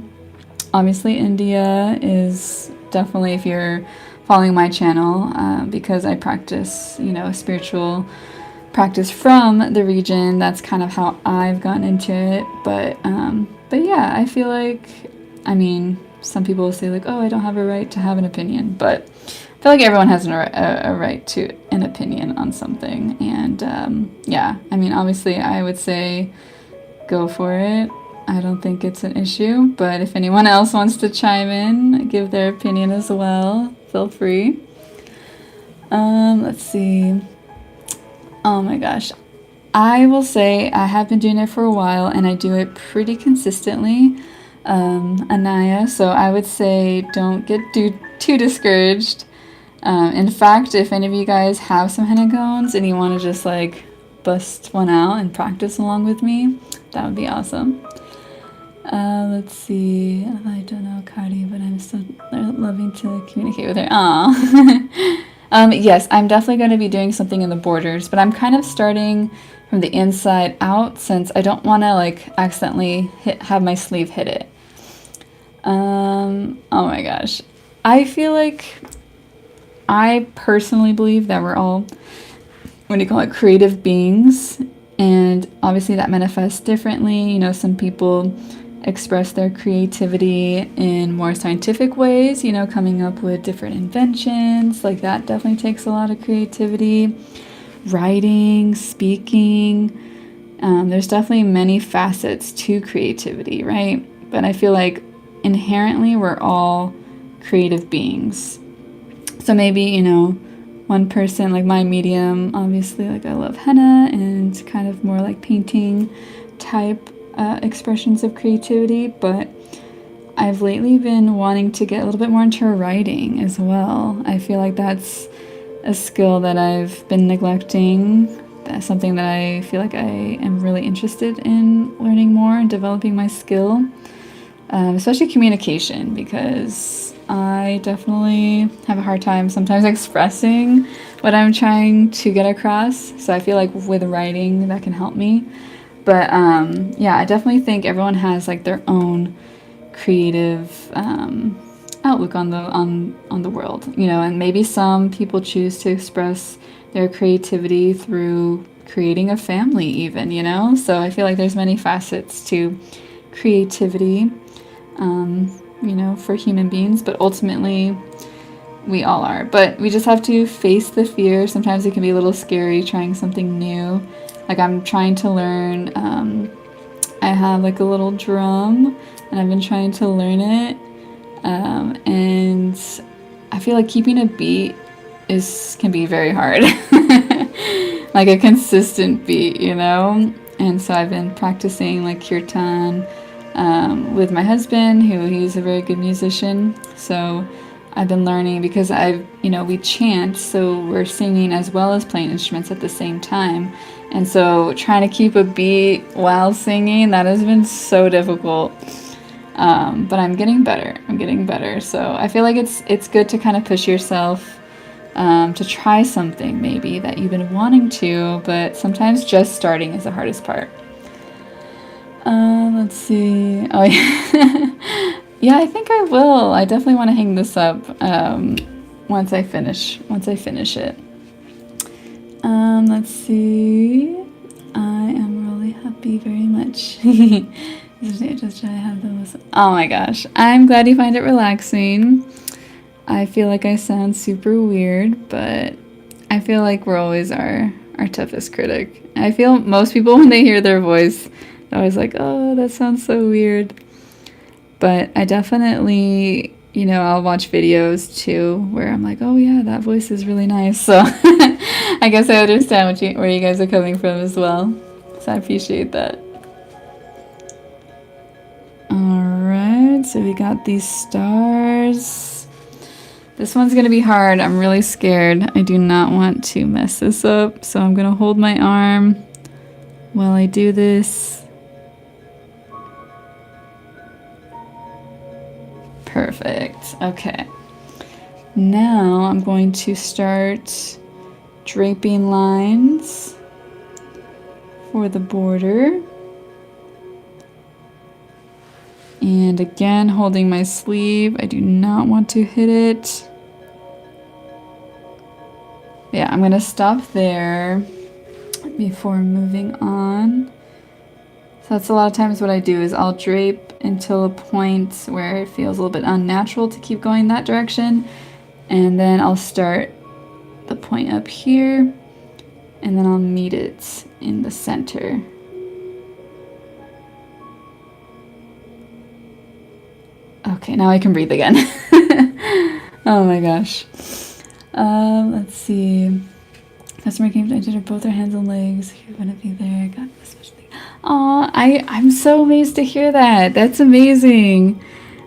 Obviously, India is definitely, if you're following my channel, because I practice, a spiritual practice from the region, that's kind of how I've gotten into it. But yeah, I feel like, some people will say like, oh, I don't have a right to have an opinion, but I feel like everyone has a right to an opinion on something. And yeah, obviously I would say go for it. I don't think it's an issue, but if anyone else wants to chime in, give their opinion as well, feel free. Let's see. Oh my gosh. I will say I have been doing it for a while, and I do it pretty consistently. Anaya, so I would say don't get too discouraged. In fact, if any of you guys have some henna cones and you want to just like bust one out and practice along with me, that would be awesome. Let's see, I don't know Cardi, but I'm still loving to communicate with her. Aww. Yes, I'm definitely going to be doing something in the borders, but I'm kind of starting from the inside out, since I don't want to like accidentally have my sleeve hit it. Oh my gosh. I feel like, I personally believe that we're all, creative beings, and obviously that manifests differently. Some people express their creativity in more scientific ways, coming up with different inventions, like that definitely takes a lot of creativity. Writing, speaking, there's definitely many facets to creativity, right? But I feel like inherently we're all creative beings. So maybe, one person, like my medium, obviously, like I love henna and kind of more like painting type expressions of creativity, but I've lately been wanting to get a little bit more into writing as well. I feel like that's a skill that I've been neglecting. That's something that I feel like I am really interested in learning more and developing my skill, especially communication, because I definitely have a hard time sometimes expressing what I'm trying to get across. So I feel like with writing that can help me. But yeah, I definitely think everyone has like their own creative outlook on the world, you know, and maybe some people choose to express their creativity through creating a family even, you know. So I feel like there's many facets to creativity, you know, for human beings, but ultimately we all are. But we just have to face the fear. Sometimes it can be a little scary trying something new. Like I'm trying to learn, I have like a little drum and I've been trying to learn it. And I feel like keeping a beat can be very hard. Like a consistent beat, you know? And so I've been practicing like kirtan with my husband, he's a very good musician. So I've been learning because we chant, so we're singing as well as playing instruments at the same time. And so trying to keep a beat while singing, that has been so difficult. But I'm getting better. So I feel like it's good to kind of push yourself to try something maybe that you've been wanting to, but sometimes just starting is the hardest part. Let's see. Oh yeah. Yeah, I think I will. I definitely want to hang this up once I finish it. Let's see. I am really happy very much. Just try to have those. Oh my gosh. I'm glad you find it relaxing. I feel like I sound super weird, but I feel like we're always our toughest critic. I feel most people, when they hear their voice, they're always like, oh, that sounds so weird. But I definitely, I'll watch videos too where I'm like, oh yeah, that voice is really nice. So I guess I understand where you guys are coming from as well. So I appreciate that. Alright, so we got these stars. This one's going to be hard. I'm really scared. I do not want to mess this up. So I'm going to hold my arm while I do this. Perfect. Okay. Now I'm going to start draping lines for the border. And again, holding my sleeve. I do not want to hit it. Yeah, I'm going to stop there before moving on. So that's a lot of times what I do is I'll drape until a point where it feels a little bit unnatural to keep going that direction. And then I'll start the point up here and then I'll meet it in the center. Okay, now I can breathe again. Oh my gosh. Let's see. Customer came to enter both their hands and legs. You're gonna be there. God, especially. Aw, I'm so amazed to hear that. That's amazing.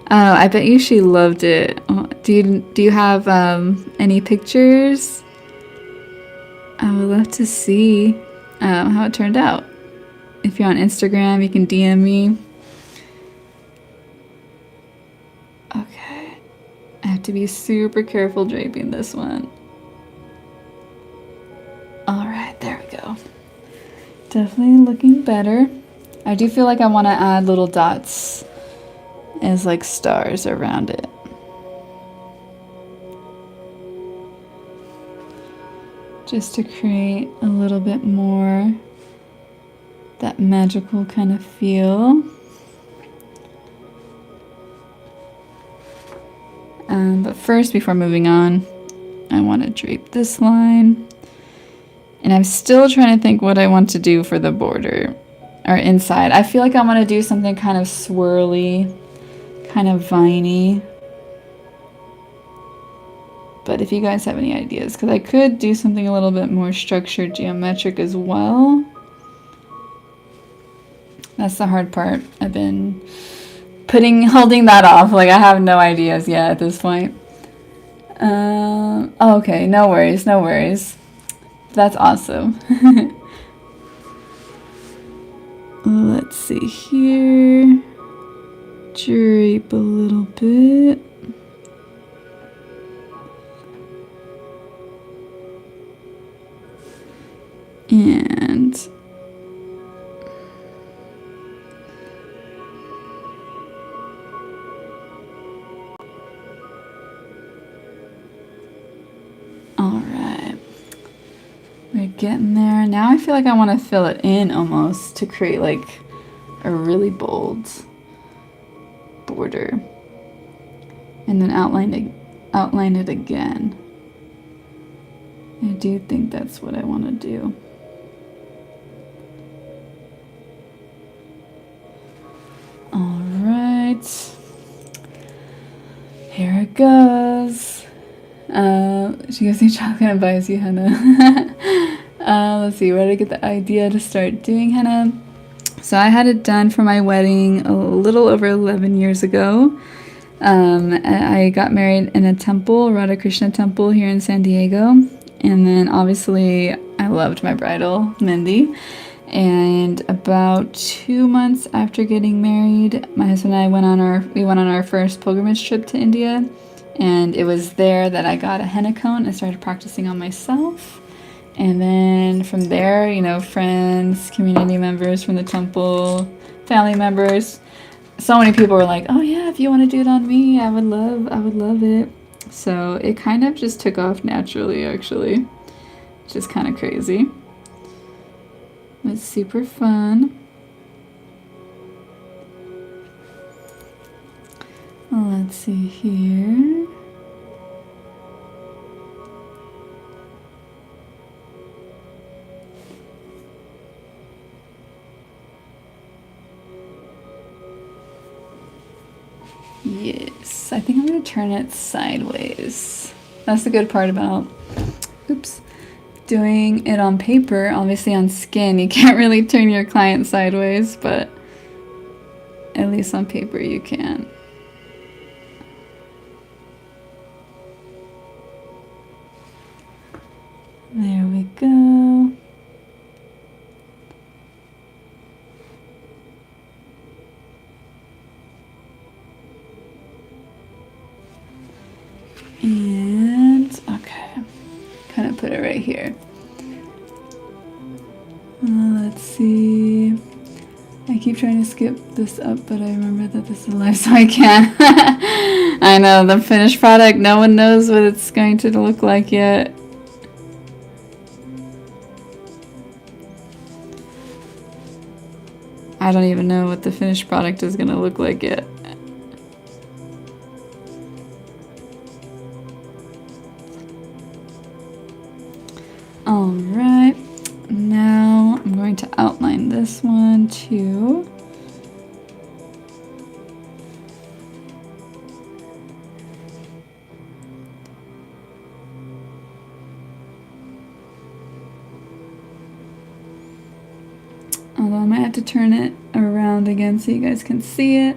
I bet you she loved it. Do you have any pictures? I would love to see how it turned out. If you're on Instagram, you can DM me. Okay. I have to be super careful draping this one. Alright, there we go. Definitely looking better. I do feel like I want to add little dots as like stars around it. Just to create a little bit more that magical kind of feel. But first, before moving on, I want to drape this line. And I'm still trying to think what I want to do for the border or inside. I feel like I want to do something kind of swirly, kind of viney. But if you guys have any ideas, because I could do something a little bit more structured, geometric as well. That's the hard part. I've been holding that off. Like I have no ideas yet at this point. Oh, okay, no worries, no worries. That's awesome. Let's see here. Drape a little bit. And all right. We're getting there. Now I feel like I want to fill it in almost to create like a really bold border. And then outline it again. I do think that's what I want to do. All right. Here it goes. She gives me chocolate and buys you henna. Let's see, where did I get the idea to start doing henna? So I had it done for my wedding a little over 11 years ago. I got married in a temple, Radha Krishna temple here in San Diego. And then obviously I loved my bridal, Mindy. And about 2 months after getting married, my husband and I went on our first pilgrimage trip to India. And it was there that I got a henna cone and started practicing on myself. And then from there, you know, friends, community members from the temple, family members, so many people were like, "Oh yeah, if you want to do it on me, I would love it." So it kind of just took off naturally, actually, which is kind of crazy. It's super fun. Let's see here. Yes, I think I'm going to turn it sideways. That's the good part about, doing it on paper. Obviously on skin, you can't really turn your client sideways, but at least on paper you can. There we go. And okay, kind of put it right here. Let's see. I keep trying to skip this up, but I remember that this is live, so I can't. I know, the finished product, no one knows what it's going to look like yet. I don't even know what the finished product is going to look like yet. Alright, now I'm going to outline this one too. Although I might have to turn it around again so you guys can see it,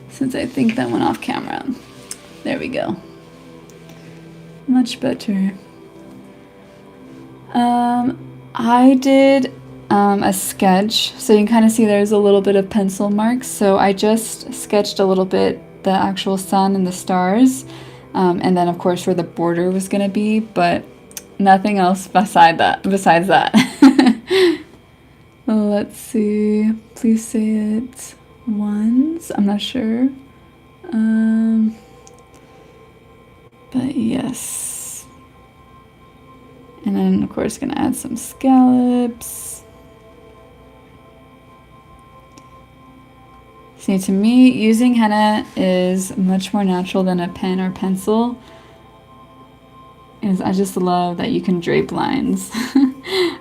since I think that went off camera. There we go. Much better. I did a sketch, so you can kind of see there's a little bit of pencil marks. So I just sketched a little bit the actual sun and the stars, and then of course where the border was gonna be, but nothing else besides that. Let's see. Please say it once. I'm not sure. But yes. And then, of course, gonna add some scallops. See, to me, using henna is much more natural than a pen or pencil. I just love that you can drape lines.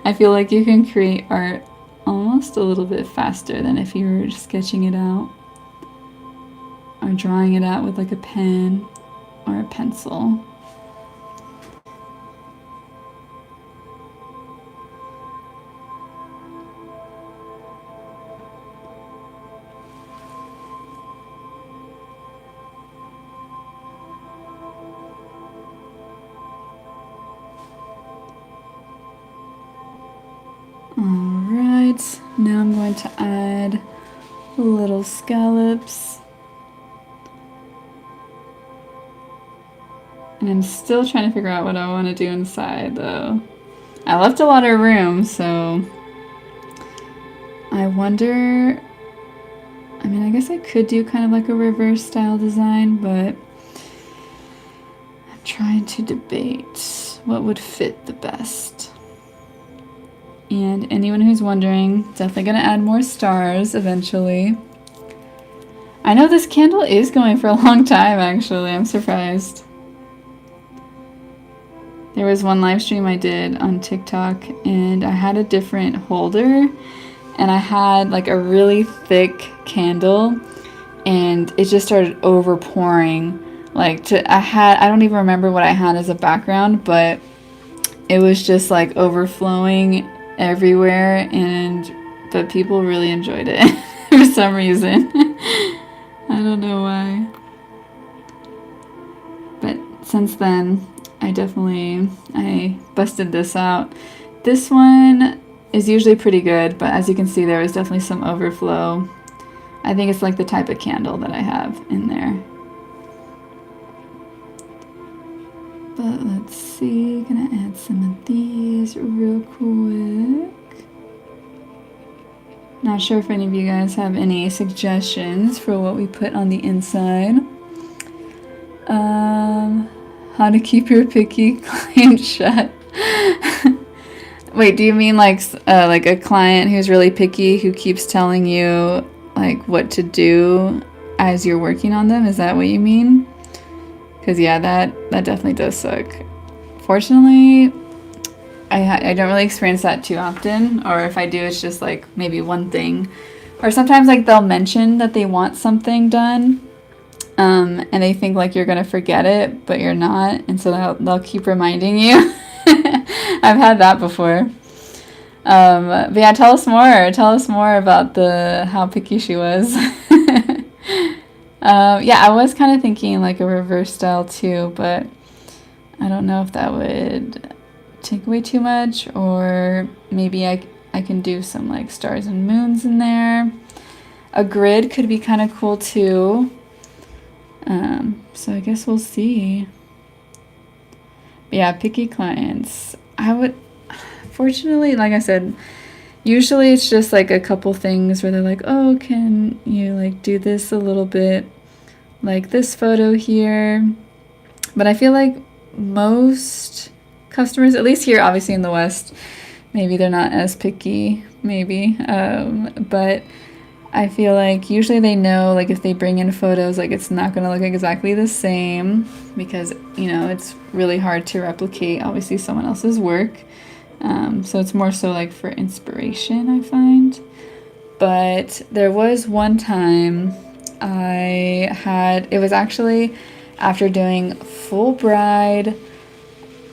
I feel like you can create art almost a little bit faster than if you were sketching it out or drawing it out with like a pen or a pencil. Now I'm going to add little scallops. And I'm still trying to figure out what I want to do inside though. I left a lot of room, so I wonder, I mean, I guess I could do kind of like a reverse style design, but I'm trying to debate what would fit the best. And anyone who's wondering, definitely gonna add more stars eventually. I know this candle is going for a long time actually, I'm surprised. There was one live stream I did on TikTok and I had a different holder and I had like a really thick candle and it just started over pouring. Like I don't even remember what I had as a background, but it was just like overflowing everywhere but people really enjoyed it for some reason. I don't know why. But since then, I busted this out. This one is usually pretty good, but as you can see, there was definitely some overflow. I think it's like the type of candle that I have in there. But let's see, gonna add some of these real quick. Not sure if any of you guys have any suggestions for what we put on the inside. How to keep your picky client shut. Wait, do you mean like a client who's really picky who keeps telling you like what to do as you're working on them? Is that what you mean? Because yeah, that definitely does suck. Fortunately, I don't really experience that too often, or if I do, it's just like maybe one thing. Or sometimes like they'll mention that they want something done, and they think like you're gonna forget it, but you're not, and so they'll keep reminding you. I've had that before. But yeah, tell us more about how picky she was. Yeah, I was kind of thinking like a reverse style too, but I don't know if that would take away too much, or maybe I can do some like stars and moons in there. A grid could be kind of cool too. So I guess we'll see. But yeah, picky clients. Fortunately, like I said, usually it's just like a couple things where they're like, oh, can you like do this a little bit like this photo here? But I feel like most customers, at least here obviously in the West, maybe they're not as picky, maybe, but I feel like usually they know like if they bring in photos, like it's not going to look exactly the same, because it's really hard to replicate obviously someone else's work. So it's more so like for inspiration, I find. But there was one time it was actually after doing full bride,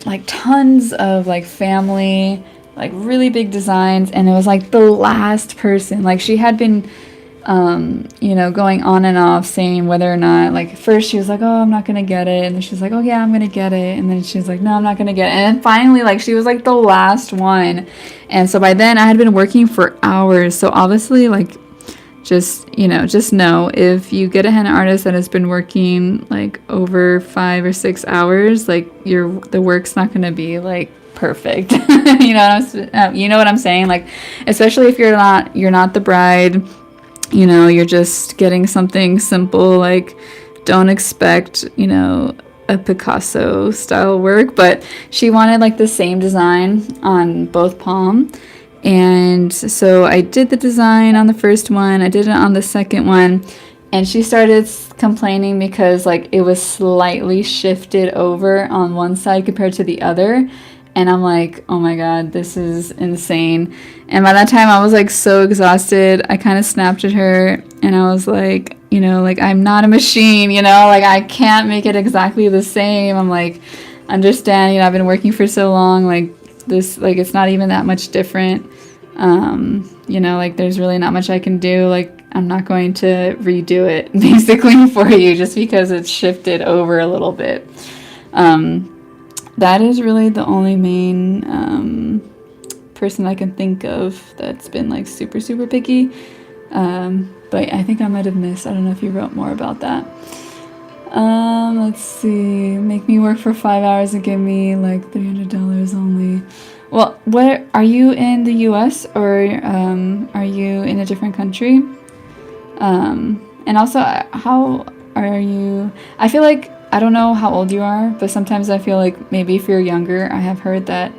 like tons of like family, like really big designs, and it was like the last person, like she had been going on and off saying whether or not, like first she was like, oh, I'm not gonna get it, and then she's like, oh yeah, I'm gonna get it, and then she's like, no, I'm not gonna get it, and then finally like she was like the last one. And so by then I had been working for hours, so obviously like just know if you get a henna artist that has been working like over 5 or 6 hours, like the work's not gonna be like perfect. You know what I'm saying, like especially if you're not the bride, you're just getting something simple, like don't expect a Picasso style work. But she wanted like the same design on both palm, and so I did the design on the first one, I did it on the second one, and she started complaining because like it was slightly shifted over on one side compared to the other. And I'm like, oh my God, this is insane. And by that time I was like so exhausted. I kind of snapped at her and I was like, like I'm not a machine, like I can't make it exactly the same. I'm like, understand, I've been working for so long, like this, like it's not even that much different. Like there's really not much I can do. Like I'm not going to redo it basically for you just because it's shifted over a little bit. That is really the only main person I can think of that's been like super, super picky. But I think I might have missed. I don't know if you wrote more about that. Let's see. Make me work for 5 hours and give me like $300 only. Well, where are you in the US or are you in a different country? And also, how are you? I feel like, I don't know how old you are, but sometimes I feel like maybe if you're younger, I have heard that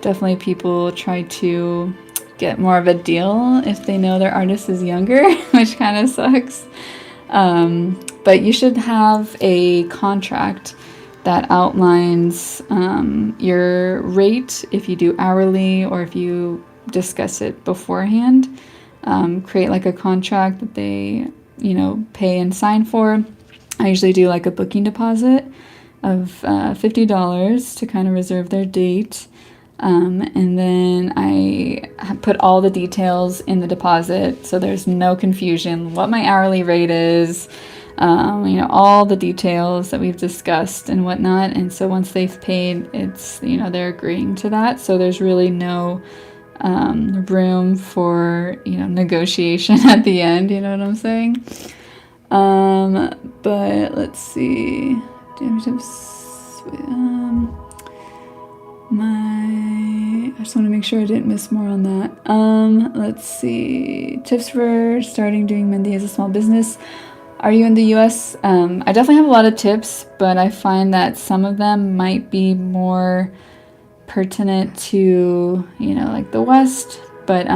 definitely people try to get more of a deal if they know their artist is younger, which kind of sucks. But you should have a contract that outlines your rate if you do hourly or if you discuss it beforehand. Create like a contract that they, pay and sign for. I usually do like a booking deposit of $50 to kind of reserve their date. And then I put all the details in the deposit so there's no confusion what my hourly rate is, all the details that we've discussed and whatnot. And so once they've paid, it's, they're agreeing to that. So there's really no room for, negotiation at the end, you know what I'm saying? But let's see. I just want to make sure I didn't miss more on that. Let's see. Tips for starting doing Mehndi as a small business. Are you in the US? I definitely have a lot of tips, but I find that some of them might be more pertinent to, like the West, but,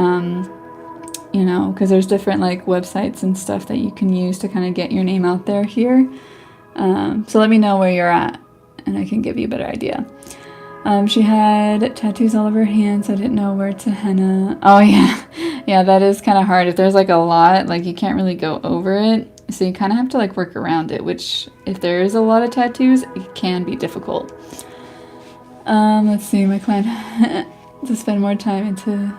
because there's different like websites and stuff that you can use to kind of get your name out there here. So let me know where you're at and I can give you a better idea. She had tattoos all over her hands. I didn't know where to henna. Oh yeah. Yeah, that is kind of hard. If there's like a lot, like you can't really go over it. So you kind of have to like work around it, which if there is a lot of tattoos, it can be difficult. Let's see, my client to spend more time into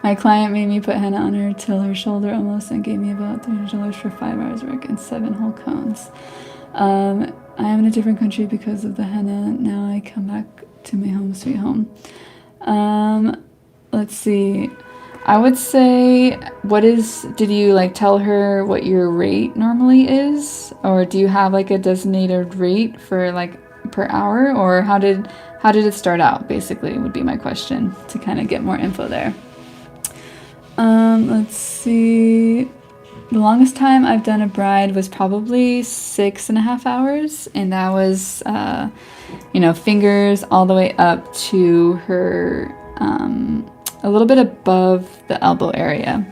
my client made me put henna on her till her shoulder almost and gave me about $300 for 5 hours work and 7 whole cones. I am in a different country because of the henna. Now I come back to my home sweet home. Let's see. I would say, did you like tell her what your rate normally is? Or do you have like a designated rate for like per hour? Or how did it start out, basically, would be my question to kind of get more info there. Let's see. The longest time I've done a bride was probably 6.5 hours, and that was, fingers all the way up to her, a little bit above the elbow area.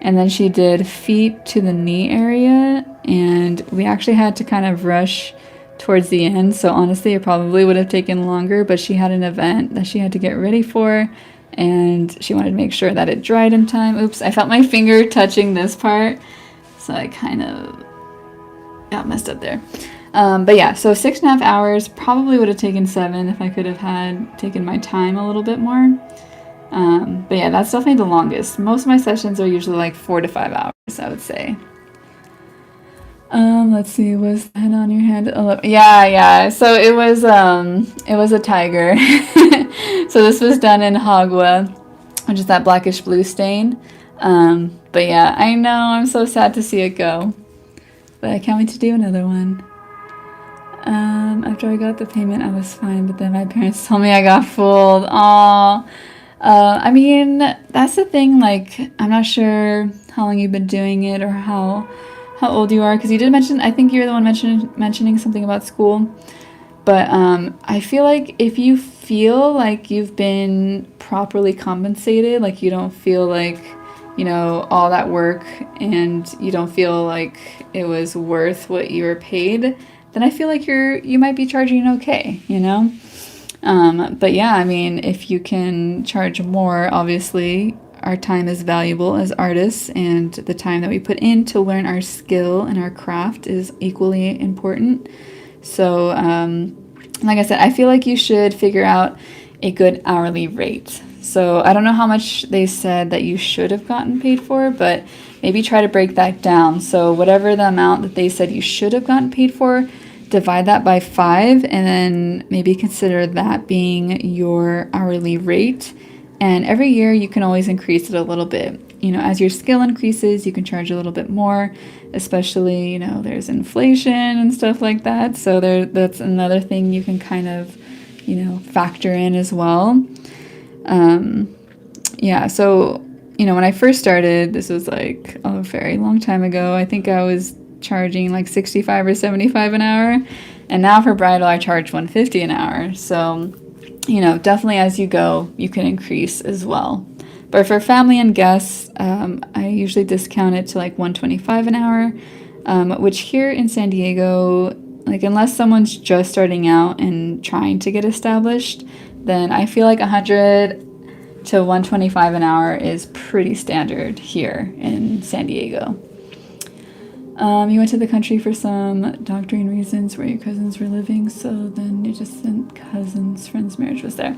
And then she did feet to the knee area, and we actually had to kind of rush towards the end. So honestly, it probably would have taken longer, but she had an event that she had to get ready for, and she wanted to make sure that it dried in time. Oops, I felt my finger touching this part, so I kind of got messed up there. But yeah, so 6.5 hours, probably would have taken 7 if I could have taken my time a little bit more. But yeah, that's definitely the longest. Most of my sessions are usually like 4 to 5 hours, I would say. Let's see, was the henna on your hand? Yeah. So it was a tiger. So this was done in Hagua, which is that blackish blue stain. But yeah, I know, I'm so sad to see it go. But I can't wait to do another one. After I got the payment, I was fine, but then my parents told me I got fooled. Aww. I mean, that's the thing, like, I'm not sure how long you've been doing it or how old you are, because you did mention, I think you're the one mentioning something about school, but I feel like if you feel like you've been properly compensated, like you don't feel like, all that work and you don't feel like it was worth what you were paid, then I feel like you might be charging okay, But yeah, I mean, if you can charge more, obviously our time is valuable as artists, and the time that we put in to learn our skill and our craft is equally important. So, like I said, I feel like you should figure out a good hourly rate. So I don't know how much they said that you should have gotten paid for, but maybe try to break that down. So whatever the amount that they said you should have gotten paid for, divide that by 5, and then maybe consider that being your hourly rate. And every year you can always increase it a little bit. You know, as your skill increases, you can charge a little bit more, especially, you know, there's inflation and stuff like that. So that's another thing you can kind of, you know, factor in as well. Yeah, so, you know, when I first started, this was like a very long time ago. I think I was charging like 65 or 75 an hour. And now for bridal, I charge 150 an hour. So, you know, definitely as you go, you can increase as well. But for family and guests, I usually discount it to like 125 an hour, which here in San Diego, like unless someone's just starting out and trying to get established, then I feel like 100 to 125 an hour is pretty standard here in San Diego. You went to the country for some doctoring reasons where your cousins were living, so then you just sent cousins, friends' marriage was there.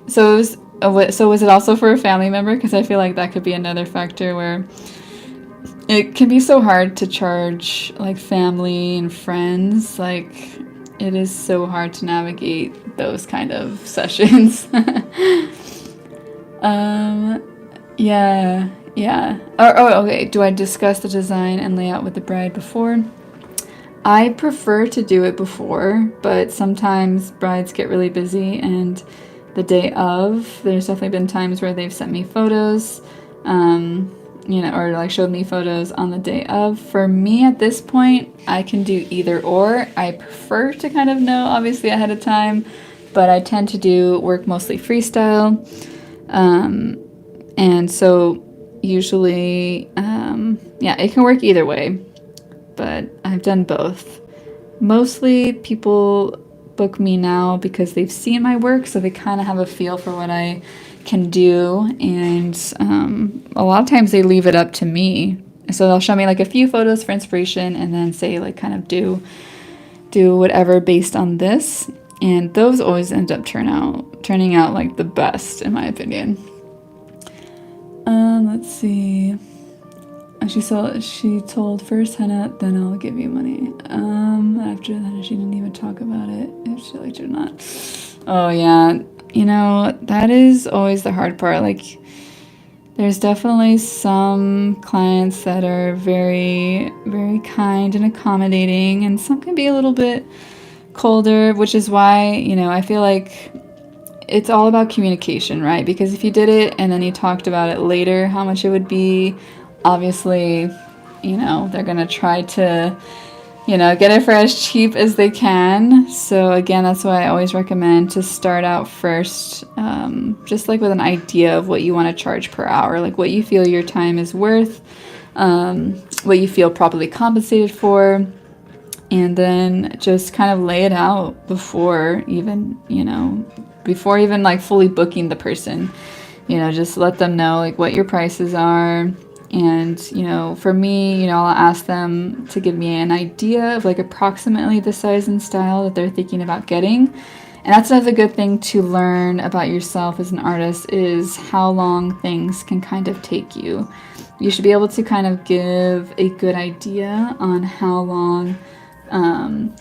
So was it also for a family member? Because I feel like that could be another factor where it can be so hard to charge like family and friends. Like it is so hard to navigate those kind of sessions. Yeah. Okay. Do I discuss the design and layout with the bride before? I prefer to do it before, but sometimes brides get really busy, and the day of, there's definitely been times where they've sent me photos, you know, or like showed me photos on the day of. For me at this point, I can do either or. I prefer to kind of know, obviously, ahead of time, but I tend to work mostly freestyle. And so usually, yeah, it can work either way, but I've done both. Mostly people book me now because they've seen my work, so they kind of have a feel for what I can do, and a lot of times they leave it up to me. So they'll show me like a few photos for inspiration and then say like kind of do whatever based on this, and those always end up turning out like the best in my opinion. Let's see. She told first Henna, then I'll give you money. After that, she didn't even talk about it, if she liked it or not. Oh yeah, you know, that is always the hard part. Like, there's definitely some clients that are very, very kind and accommodating, and some can be a little bit colder, which is why, you know, I feel like it's all about communication, right? Because if you did it and then you talked about it later, how much it would be, obviously, you know, they're going to try to, you know, get it for as cheap as they can. So again, that's why I always recommend to start out first, just like with an idea of what you want to charge per hour, like what you feel your time is worth, what you feel properly compensated for, and then just kind of lay it out before even like fully booking the person. You know, just let them know like what your prices are. And, you know, for me, you know, I'll ask them to give me an idea of like approximately the size and style that they're thinking about getting. And that's another good thing to learn about yourself as an artist, is how long things can kind of take you. You should be able to kind of give a good idea on how long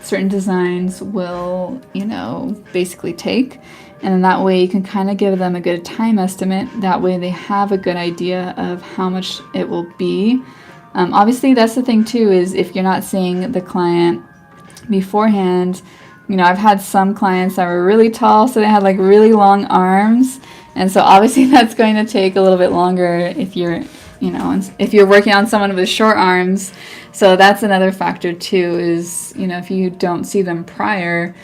certain designs will, you know, basically take. And then that way you can kind of give them a good time estimate. That way they have a good idea of how much it will be. Obviously, that's the thing too, is if you're not seeing the client beforehand, you know, I've had some clients that were really tall, so they had like really long arms. And so obviously that's going to take a little bit longer if you're, you know, if you're working on someone with short arms. So that's another factor too, is, you know, if you don't see them prior,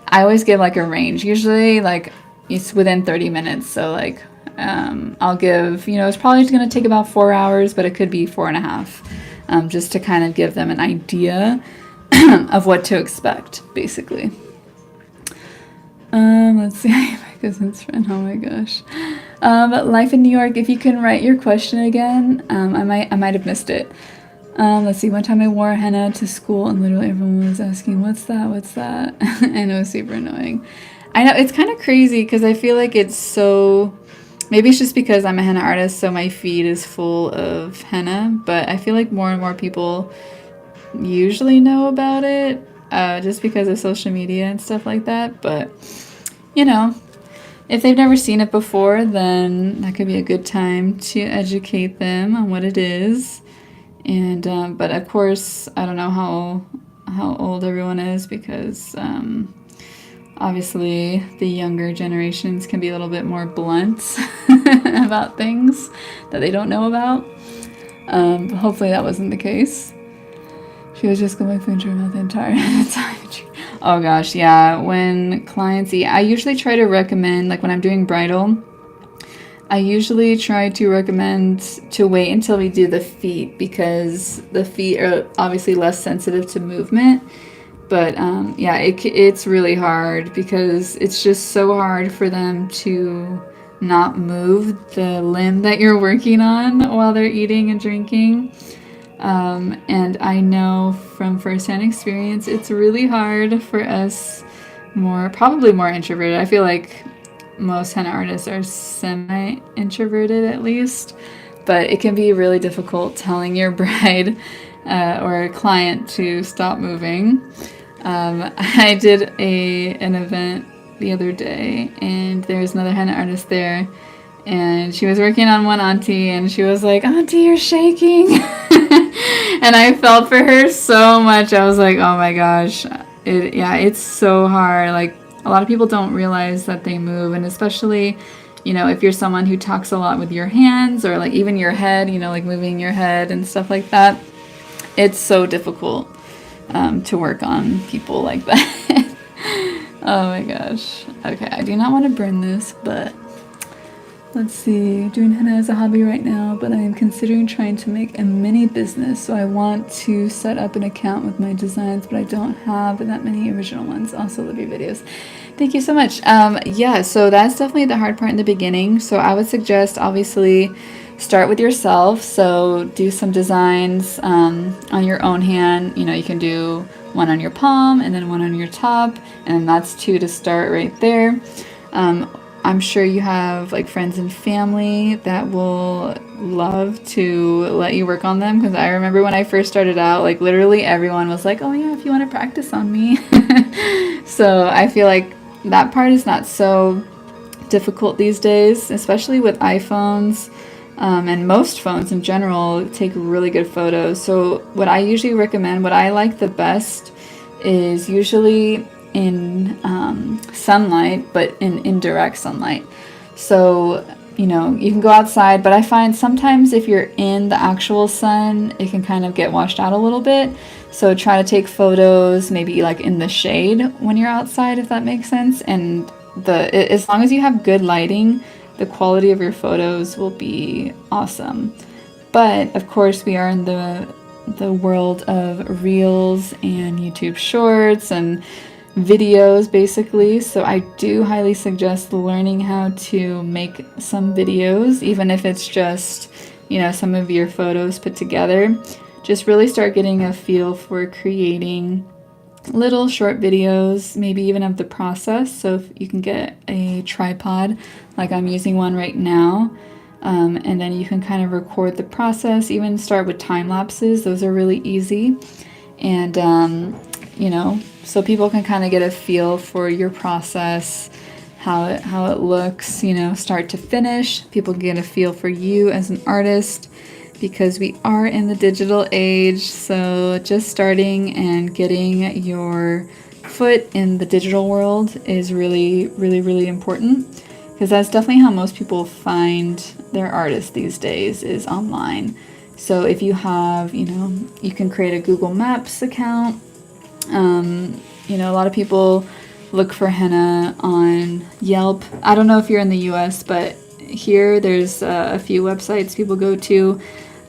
I always give like a range. Usually like it's within 30 minutes. So like, I'll give, you know, it's probably going to take about 4 hours, but it could be 4.5, just to kind of give them an idea of what to expect, basically. Let's see. My cousin's friend. Oh my gosh. Life in New York. If you can write your question again, I might have missed it. Let's see. One time I wore henna to school, and literally everyone was asking, "What's that?" And it was super annoying. I know it's kind of crazy because I feel like it's so. Maybe it's just because I'm a henna artist, so my feed is full of henna. But I feel like more and more people usually know about it, just because of social media and stuff like that. But, you know, if they've never seen it before, then that could be a good time to educate them on what it is. And but of course, I don't know how old everyone is, because obviously the younger generations can be a little bit more blunt about things that they don't know about. But hopefully that wasn't the case. She was just going through her mouth the entire time. Oh gosh, yeah. When clients eat, I usually try to recommend, like when I'm doing bridal, I usually try to recommend to wait until we do the feet, because the feet are obviously less sensitive to movement. But yeah, it's really hard, because it's just so hard for them to not move the limb that you're working on while they're eating and drinking. And I know from firsthand experience, it's really hard for us probably more introverted. I feel like most henna artists are semi-introverted at least, but it can be really difficult telling your bride or client to stop moving. I did an event the other day, and there was another henna artist there, and she was working on one auntie, and she was like, "Auntie, you're shaking." And I felt for her so much. I was like, oh my gosh. It's so hard. Like, a lot of people don't realize that they move, and especially, if you're someone who talks a lot with your hands, or like even your head, like moving your head and stuff like that, it's so difficult to work on people like that. Oh my gosh. Okay, I do not want to burn this, but let's see. Doing henna as a hobby right now, but I am considering trying to make a mini business. So I want to set up an account with my designs, but I don't have that many original ones. Also love your videos. Thank you so much. Yeah, so that's definitely the hard part in the beginning. So I would suggest, obviously, start with yourself. So do some designs on your own hand. You can do one on your palm and then one on your top, and that's 2 to start right there. I'm sure you have like friends and family that will love to let you work on them, because I remember when I first started out, like literally everyone was like, oh yeah, if you want to practice on me. So I feel like that part is not so difficult these days, especially with iPhones, and most phones in general take really good photos. So what I usually recommend, what I like the best, is usually in sunlight, but in indirect sunlight. So you can go outside, but I find sometimes if you're in the actual sun, it can kind of get washed out a little bit. So try to take photos maybe like in the shade when you're outside, if that makes sense. And as long as you have good lighting, the quality of your photos will be awesome. But of course, we are in the world of reels and YouTube shorts and videos, basically. So I do highly suggest learning how to make some videos, even if it's just some of your photos put together. Just really start getting a feel for creating little short videos, maybe even of the process. So if you can get a tripod, like I'm using one right now, and then you can kind of record the process. Even start with time lapses; those are really easy, and so people can kind of get a feel for your process, how it looks, start to finish. People can get a feel for you as an artist, because we are in the digital age. So just starting and getting your foot in the digital world is really, really, really important, because that's definitely how most people find their artists these days, is online. So if you have, you can create a Google Maps account. A lot of people look for henna on Yelp. I don't know if you're in the US, but here there's a few websites people go to.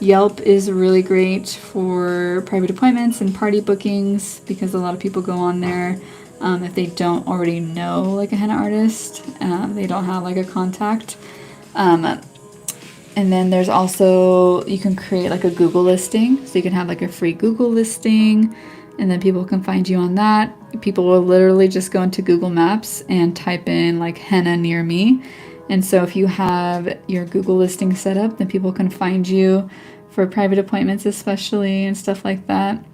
Yelp is really great for private appointments and party bookings, because a lot of people go on there if they don't already know like a henna artist. They don't have like a contact. And then there's also, you can create like a Google listing. So you can have like a free Google listing, and then people can find you on that. People will literally just go into Google Maps and type in like henna near me. And so if you have your Google listing set up, then people can find you for private appointments especially, and stuff like that.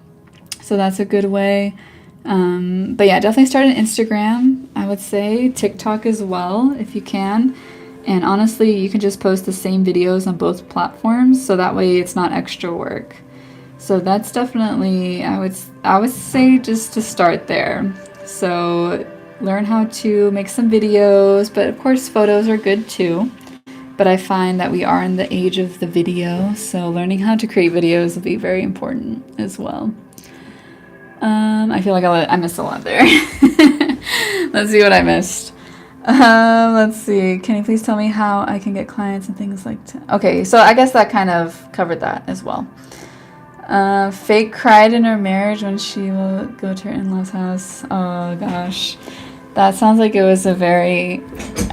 So that's a good way. But yeah, definitely start an Instagram, I would say. TikTok as well, if you can. And honestly, you can just post the same videos on both platforms, so that way it's not extra work. So that's definitely, I would say, just to start there. So learn how to make some videos, but of course photos are good too. But I find that we are in the age of the video, so learning how to create videos will be very important as well. I feel like I missed a lot there. Let's see what I missed. Let's see. Can you please tell me how I can get clients and things like that? Okay, so I guess that kind of covered that as well. Fake cried in her marriage when she will go to her in-laws' house. Oh gosh. That sounds like it was a very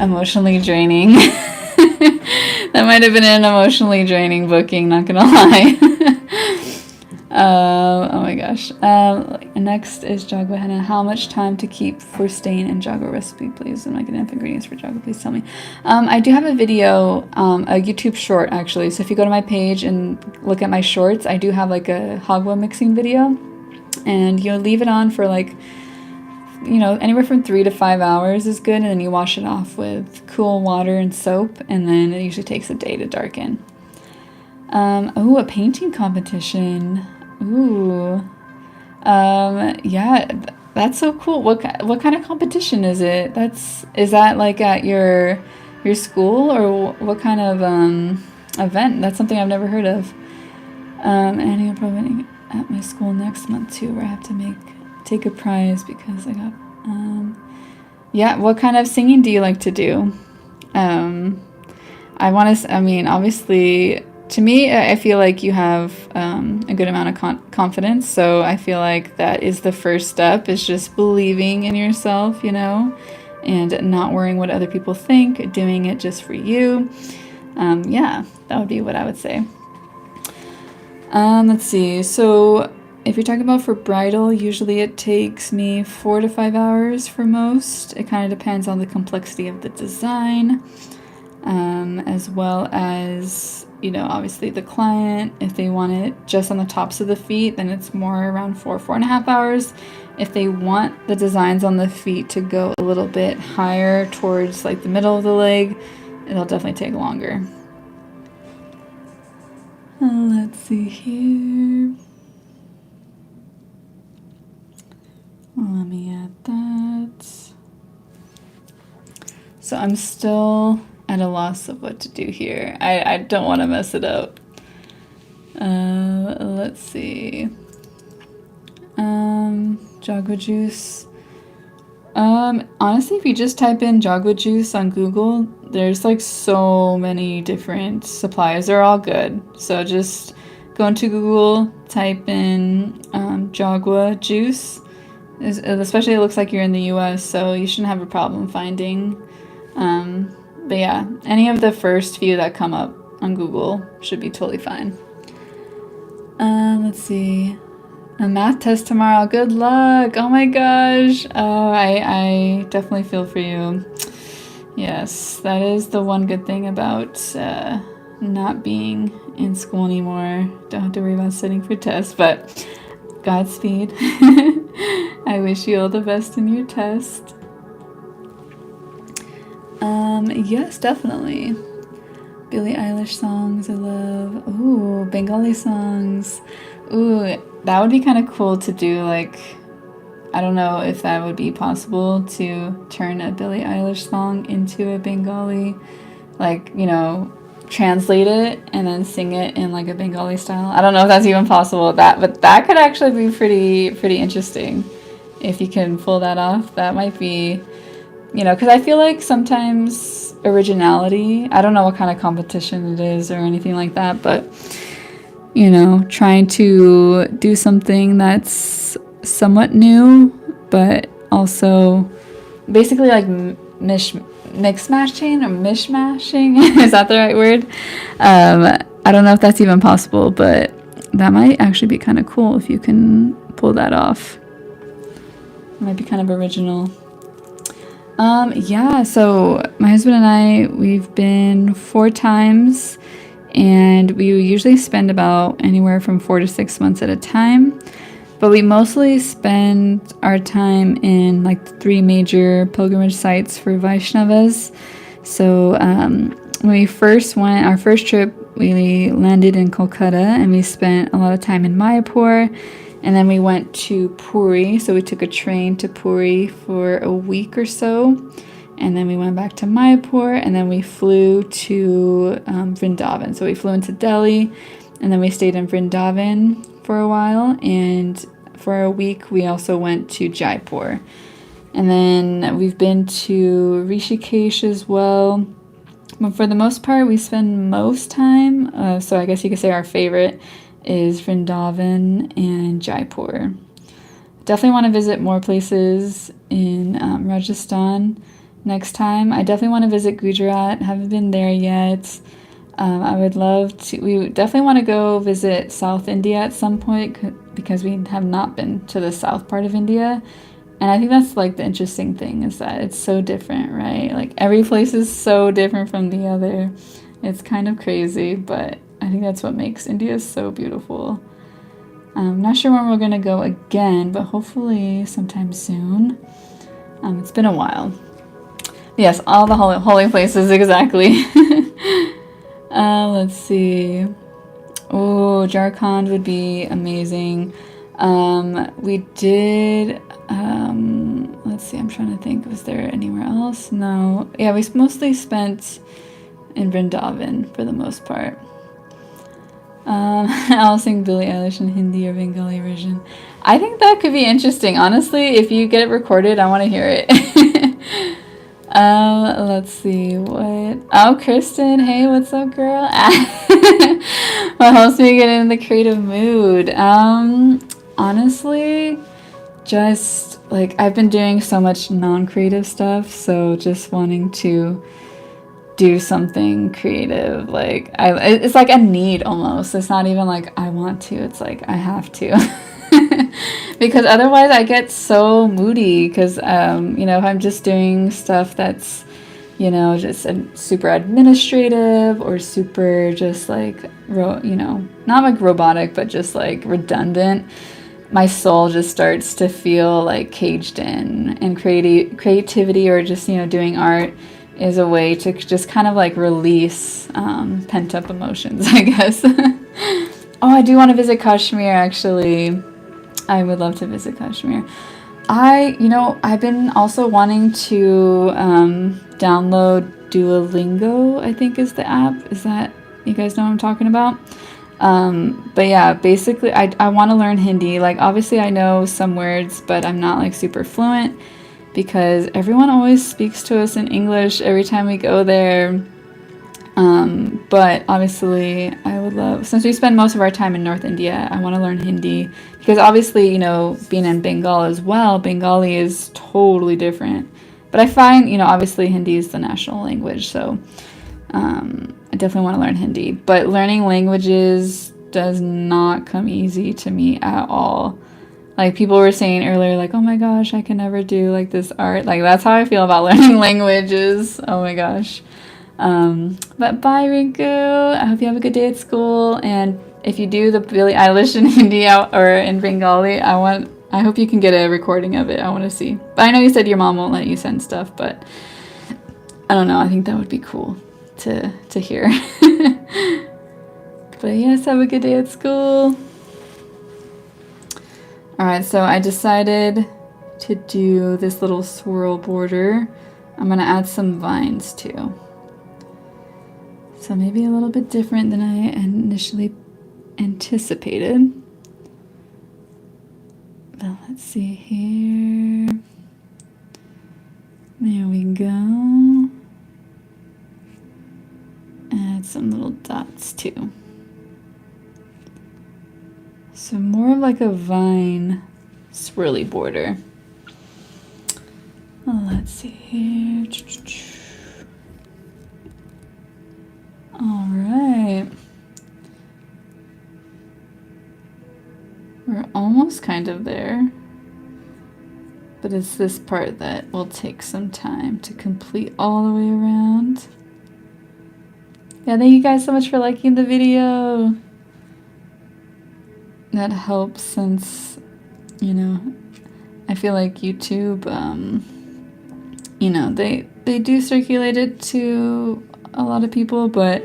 emotionally draining. That might have been an emotionally draining booking, not gonna lie. Oh my gosh. Next is Jagwa Henna. How much time to keep for stain and Jagwa recipe, please? I'm not getting enough ingredients for Jagwa, please tell me. I do have a video, a YouTube short actually. So if you go to my page and look at my shorts, I do have like a Hagwa mixing video. And you'll leave it on for like, you know, anywhere from 3 to 5 hours is good. And then you wash it off with cool water and soap. And then it usually takes a day to darken. Oh, a painting competition. Ooh. Yeah, that's so cool. What kind of competition is it? Is that like at your school, or what kind of event? That's something I've never heard of. And I'm probably at my school next month too, where I have to take a prize because I got yeah, what kind of singing do you like to do? I mean, obviously, to me, I feel like you have a good amount of confidence. So I feel like that is the first step, is just believing in yourself, you know, and not worrying what other people think, doing it just for you. Yeah, that would be what I would say. Let's see. So if you're talking about for bridal, usually it takes me 4 to 5 hours for most. It kind of depends on the complexity of the design, as well as, you know, obviously the client. If they want it just on the tops of the feet, then it's more around 4.5 hours. If they want the designs on the feet to go a little bit higher towards like the middle of the leg, it'll definitely take longer. Let's see here. Let me add that. So I'm still at a loss of what to do here. I don't want to mess it up. Let's see. Jagwa juice. Honestly, if you just type in Jagwa juice on Google, there's like so many different suppliers. They're all good. So just go into Google, type in Jagwa juice. Especially it looks like you're in the US, so you shouldn't have a problem finding. But yeah, any of the first few that come up on Google should be totally fine. Let's see. A math test tomorrow. Good luck. Oh my gosh. Oh, I definitely feel for you. Yes, that is the one good thing about not being in school anymore. Don't have to worry about sitting for tests, but Godspeed. I wish you all the best in your test. Yes, definitely. Billie Eilish songs I love. Ooh, Bengali songs. Ooh, that would be kind of cool to do. Like, I don't know if that would be possible to turn a Billie Eilish song into a Bengali, like, you know, translate it and then sing it in like a Bengali style. I don't know if that's even possible, but that could actually be pretty interesting if you can pull that off. That might be, you know, because I feel like sometimes originality, I don't know what kind of competition it is or anything like that, but, you know, trying to do something that's somewhat new, but also basically like mix-mashing or mishmashing. Is that the right word? I don't know if that's even possible, but that might actually be kind of cool if you can pull that off. It might be kind of original. Yeah, so my husband and I, we've been 4 times, and we usually spend about anywhere from 4 to 6 months at a time. But we mostly spend our time in like the 3 major pilgrimage sites for Vaishnavas. So when we first went, our first trip, we landed in Kolkata and we spent a lot of time in Mayapur. And then we went to Puri. So we took a train to Puri for a week or so. And then we went back to Mayapur, and then we flew to Vrindavan. So we flew into Delhi, and then we stayed in Vrindavan for a while. And for a week, we also went to Jaipur. And then we've been to Rishikesh as well. But for the most part, we spend most time, so I guess you could say our favorite is Vrindavan and Jaipur. Definitely want to visit more places in Rajasthan next time. I definitely want to visit Gujarat. Haven't been there yet. I would love to. We definitely want to go visit South India at some point because we have not been to the south part of India. And I think that's like the interesting thing is that it's so different, right? Like every place is so different from the other. It's kind of crazy, but I think that's what makes India so beautiful. I'm not sure when we're going to go again, but hopefully sometime soon. It's been a while. Yes, all the holy places, exactly. Let's see. Oh, Jharkhand would be amazing. We did, let's see, I'm trying to think, was there anywhere else? No. Yeah, we mostly spent in Vrindavan for the most part. I'll sing Billie Eilish in Hindi or Bengali version. I think that could be interesting. Honestly, if you get it recorded, I want to hear it. Let's see what. Oh, Kristen, hey, what's up, girl? What helps me get in the creative mood? Honestly, just like I've been doing so much non-creative stuff, so just wanting to do something creative. Like it's like a need almost. It's not even like I want to. It's like I have to. Because otherwise I get so moody because, if I'm just doing stuff that's, just super administrative or super just like, not like robotic, but just like redundant, my soul just starts to feel like caged in. And creativity or just, doing art is a way to just kind of like release pent-up emotions, I guess. Oh, I do want to visit Kashmir, actually. I would love to visit Kashmir. I've been also wanting to download Duolingo, I think is the app. Is that, you guys know what I'm talking about? But yeah, basically I want to learn Hindi. Like obviously I know some words, but I'm not like super fluent because everyone always speaks to us in English every time we go there. But obviously I would love, since we spend most of our time in North India, I want to learn Hindi because obviously, being in Bengal as well, Bengali is totally different. But I find, obviously Hindi is the national language, so I definitely want to learn Hindi. But learning languages does not come easy to me at all. Like people were saying earlier, like, oh my gosh, I can never do like this art. Like that's how I feel about learning languages. Oh my gosh. But bye, Rinku. I hope you have a good day at school. And if you do the Billie Eilish in Hindi or in Bengali, I hope you can get a recording of it. I want to see. But I know you said your mom won't let you send stuff, but I don't know. I think that would be cool to hear. But yes, have a good day at school. All right, so I decided to do this little swirl border. I'm going to add some vines too. So maybe a little bit different than I initially anticipated. But let's see here. There we go. Add some little dots too. So more of like a vine swirly border. Let's see here. All right. We're almost kind of there. But it's this part that will take some time to complete all the way around. Yeah, thank you guys so much for liking the video. That helps since you know, I feel like YouTube, you know, they do circulate it to a lot of people, but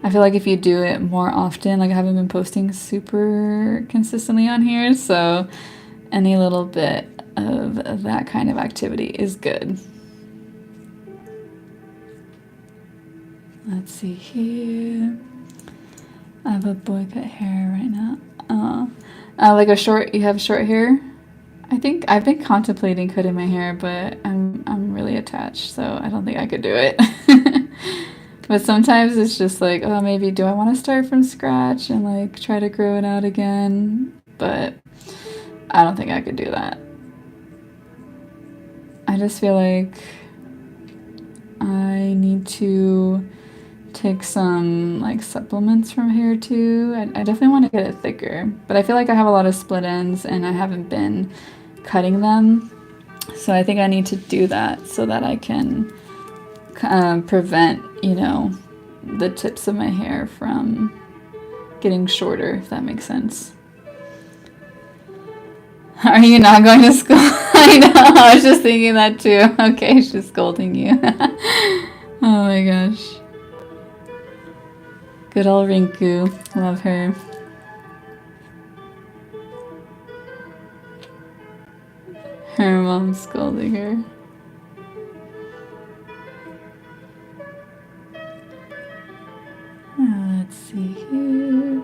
I feel like if you do it more often, like I haven't been posting super consistently on here, so any little bit of that kind of activity is good. Let's see here. I have a boy cut hair right now. Like a short, you have short hair? I think I've been contemplating cutting my hair, but I'm really attached, so I don't think I could do it. But sometimes it's just like, oh, maybe do I want to start from scratch and like try to grow it out again? But I don't think I could do that. I just feel like I need to take some like supplements from hair too. I definitely want to get it thicker, but I feel like I have a lot of split ends and I haven't been cutting them. So I think I need to do that so that I can prevent, you know, the tips of my hair from getting shorter, if that makes sense. Are you not going to school? I know, I was just thinking that too. Okay, she's scolding you. Oh my gosh. Good old Rinku. Love her. Her mom's scolding her. Let's see here.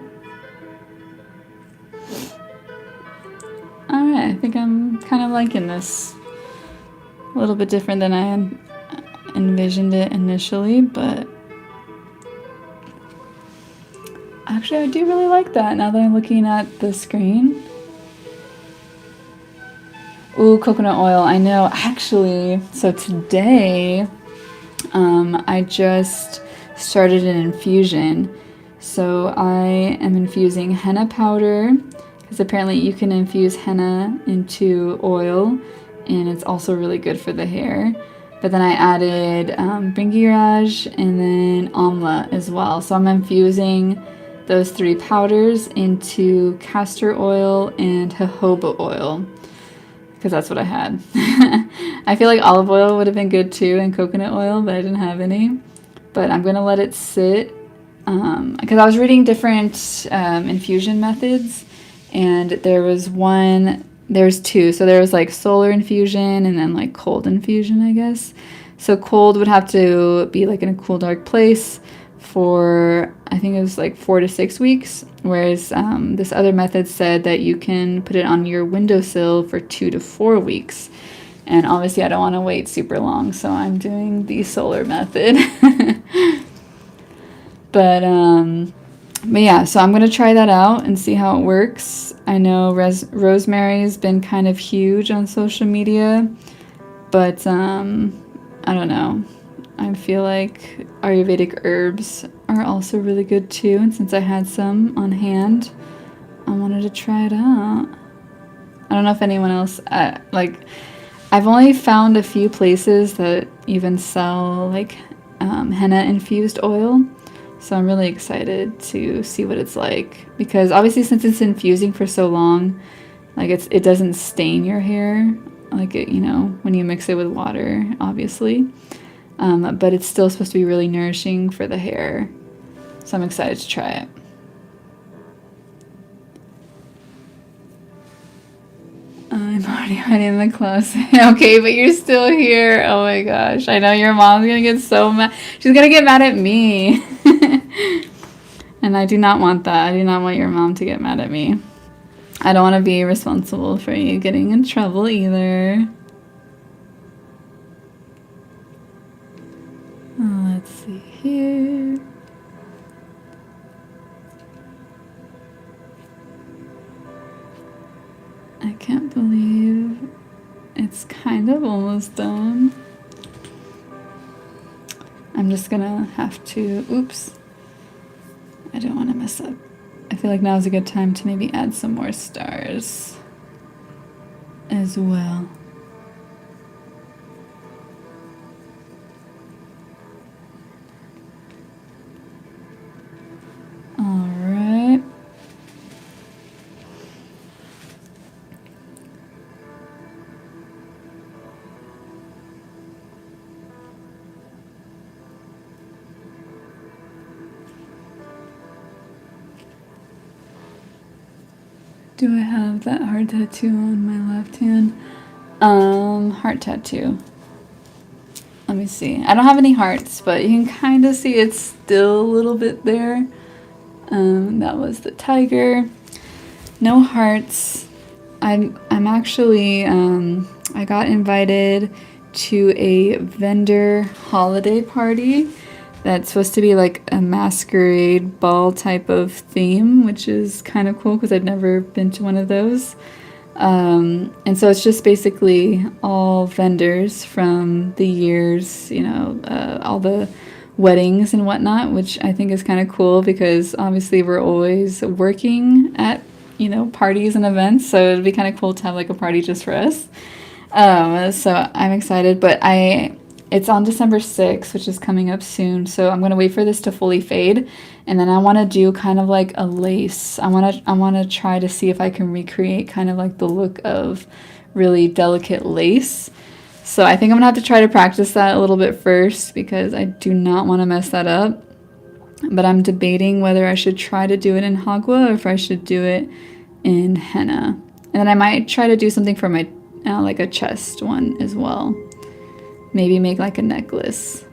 Alright, I think I'm kind of liking this. A little bit different than I had envisioned it initially, but actually I do really like that now that I'm looking at the screen. Ooh, coconut oil, I know. Actually, so today I just started an infusion. So I am infusing henna powder, because apparently you can infuse henna into oil, and it's also really good for the hair. But then I added bringiraj and then amla as well. So I'm infusing those 3 powders into castor oil and jojoba oil, because that's what I had. I feel like olive oil would have been good too, and coconut oil, but I didn't have any. But I'm gonna let it sit, because I was reading different infusion methods, and there's 2. So there was like solar infusion and then like cold infusion, I guess. So cold would have to be like in a cool, dark place for, I think it was like 4 to 6 weeks, whereas this other method said that you can put it on your windowsill for 2 to 4 weeks. And obviously I don't want to wait super long, so I'm doing the solar method. But yeah, so I'm going to try that out and see how it works. I know Rosemary's been kind of huge on social media, but I don't know. I feel like Ayurvedic herbs are also really good too, and since I had some on hand, I wanted to try it out. I don't know if anyone else, I've only found a few places that even sell like henna infused oil. So I'm really excited to see what it's like, because obviously since it's infusing for so long, like it doesn't stain your hair like it, you know, when you mix it with water, obviously. But it's still supposed to be really nourishing for the hair. So I'm excited to try it. I'm already hiding in the closet. Okay, but you're still here. Oh my gosh. I know your mom's gonna get so mad. She's gonna get mad at me. And I do not want that. I do not want your mom to get mad at me. I don't want to be responsible for you getting in trouble either. Let's see here. I can't believe it's kind of almost done. I'm just gonna have to, oops. I don't want to mess up. I feel like now's a good time to maybe add some more stars as well. Alright. Do I have that heart tattoo on my left hand? Heart tattoo. Let me see. I don't have any hearts, but you can kind of see it's still a little bit there. That was the tiger. No hearts. I'm actually, I got invited to a vendor holiday party that's supposed to be like a masquerade ball type of theme, which is kind of cool because I've never been to one of those. And so it's just basically all vendors from the years, you know, all the weddings and whatnot, which I think is kind of cool because obviously we're always working at, you know, parties and events. So it'd be kind of cool to have like a party just for us. So I'm excited, but it's on December 6th, which is coming up soon. So I'm going to wait for this to fully fade. And then I want to do kind of like a lace. I want to try to see if I can recreate kind of like the look of really delicate lace. So I think I'm going to have to try to practice that a little bit first because I do not want to mess that up. But I'm debating whether I should try to do it in Hagwa or if I should do it in henna. And then I might try to do something for my, like a chest one as well. Maybe make like a necklace.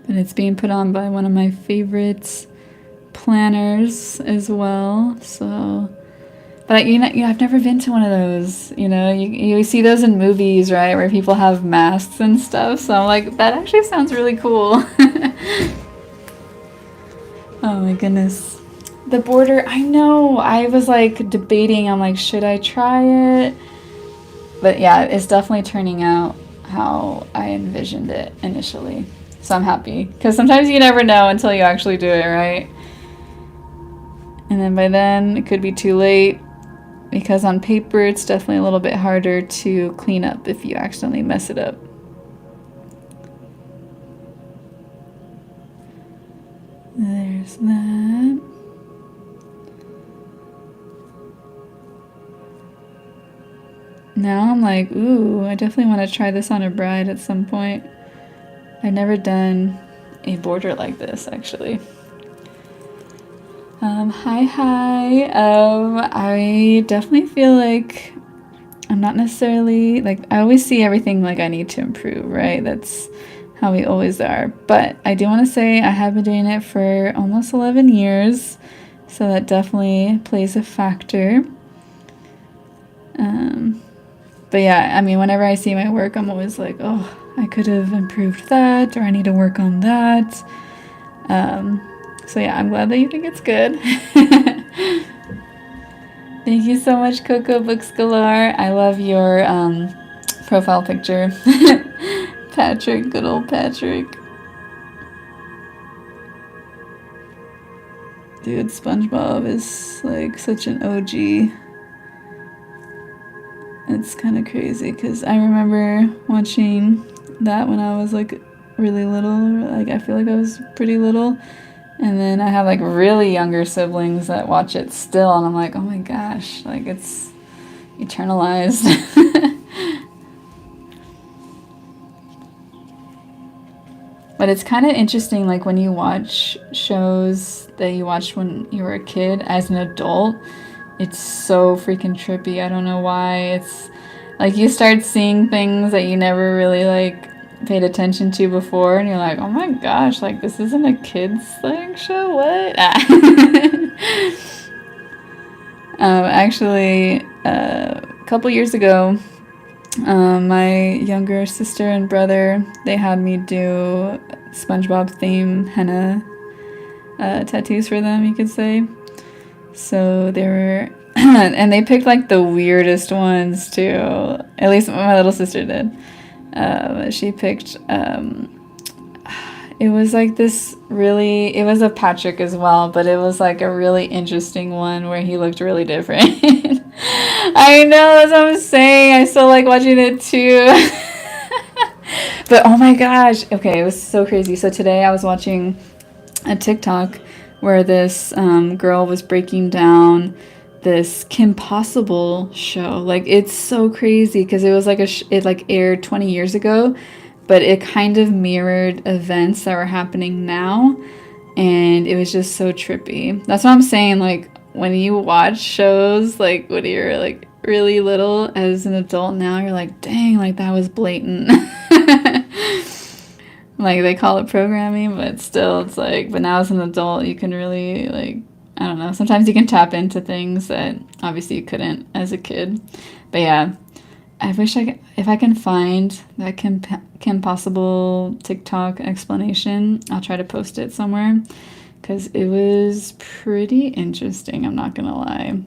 And it's being put on by one of my favorite planners as well. So, but I've never been to one of those. You know, you see those in movies, right, where people have masks and stuff. So I'm like, that actually sounds really cool. Oh my goodness. The border, I know, I was like debating, I'm like, should I try it? But yeah, it's definitely turning out how I envisioned it initially. So I'm happy, because sometimes you never know until you actually do it, right? And then by then, it could be too late, because on paper, it's definitely a little bit harder to clean up if you accidentally mess it up. There's that. Now I'm like, ooh, I definitely want to try this on a bride at some point. I've never done a border like this, actually. Hi. I definitely feel like I'm not necessarily, like, I always see everything like I need to improve, right? That's how we always are. But I do want to say I have been doing it for almost 11 years, so that definitely plays a factor. But yeah, I mean, whenever I see my work, I'm always like, oh, I could have improved that, or I need to work on that. So yeah, I'm glad that you think it's good. Thank you so much, Coco Books Galore. I love your profile picture. Patrick, good old Patrick. Dude, SpongeBob is like such an OG. It's kind of crazy because I remember watching that when I was like really little. Like I feel like I was pretty little. And then I have like really younger siblings that watch it still. And I'm like, oh my gosh, like it's eternalized. But it's kind of interesting, like when you watch shows that you watched when you were a kid as an adult. It's so freaking trippy. I don't know why. It's like you start seeing things that you never really like paid attention to before, and you're like, oh my gosh, like this isn't a kids like show. What? Actually, a couple years ago, my younger sister and brother, they had me do SpongeBob theme henna tattoos for them, you could say. So they were, and they picked like the weirdest ones too. At least my little sister did. She picked, it was like this really, it was a Patrick as well, but it was like a really interesting one where he looked really different. I know, that's what I'm saying. I still like watching it too. But oh my gosh. Okay, it was so crazy. So today I was watching a TikTok where this girl was breaking down this Kim Possible show. Like it's so crazy because it was like it like aired 20 years ago, but it kind of mirrored events that were happening now. and it was just so trippy. That's what I'm saying, like when you watch shows like when you're like really little, as an adult now you're like, dang, like that was blatant. Like they call it programming, but still it's like, but now as an adult you can really like, I don't know, sometimes you can tap into things that obviously you couldn't as a kid. But yeah, I wish I could, if I can find that Kim Possible TikTok explanation, I'll try to post it somewhere because it was pretty interesting. I'm not gonna lie.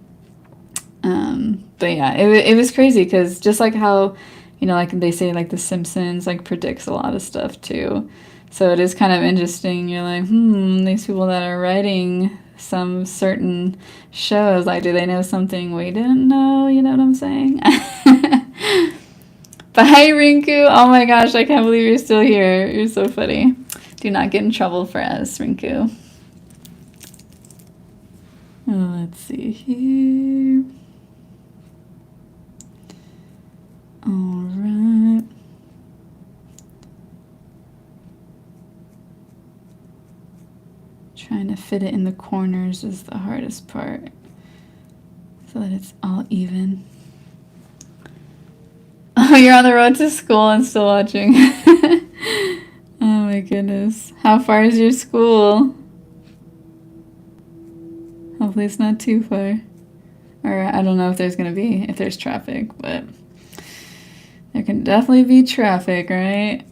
But yeah, it was crazy because just like how, you know, like they say, like The Simpsons like predicts a lot of stuff too. So it is kind of interesting. You're like, these people that are writing some certain shows, like, do they know something we didn't know? You know what I'm saying? Bye, Rinku. Oh my gosh, I can't believe you're still here. You're so funny. Do not get in trouble for us, Rinku. Oh, let's see here. All right. Trying to fit it in the corners is the hardest part so that it's all even. Oh, you're on the road to school and still watching. Oh my goodness. How far is your school? Hopefully it's not too far. Or I don't know if there's gonna be, if there's traffic, but there can definitely be traffic, right?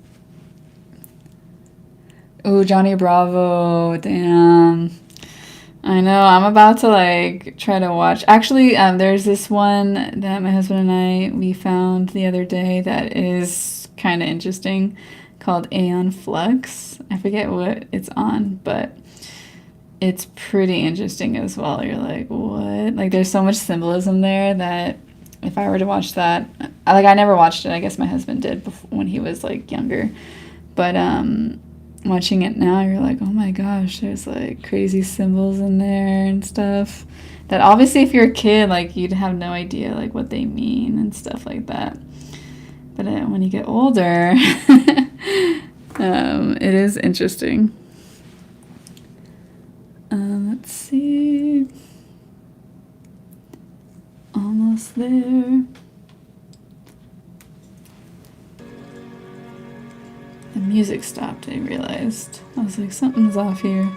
Ooh, Johnny Bravo. Damn. I know. I'm about to like try to watch. Actually, there's this one that my husband and I we found the other day that is kind of interesting, called Aeon Flux. I forget what it's on, but it's pretty interesting as well. You're like, what? Like, there's so much symbolism there that if I were to watch that, I never watched it. I guess my husband did before, when he was like younger, but watching it now, you're like, oh my gosh, there's like crazy symbols in there and stuff that obviously if you're a kid, like you'd have no idea like what they mean and stuff like that. But when you get older, it is interesting. Let's see. Almost there. The music stopped, I realized. I was like, something's off here.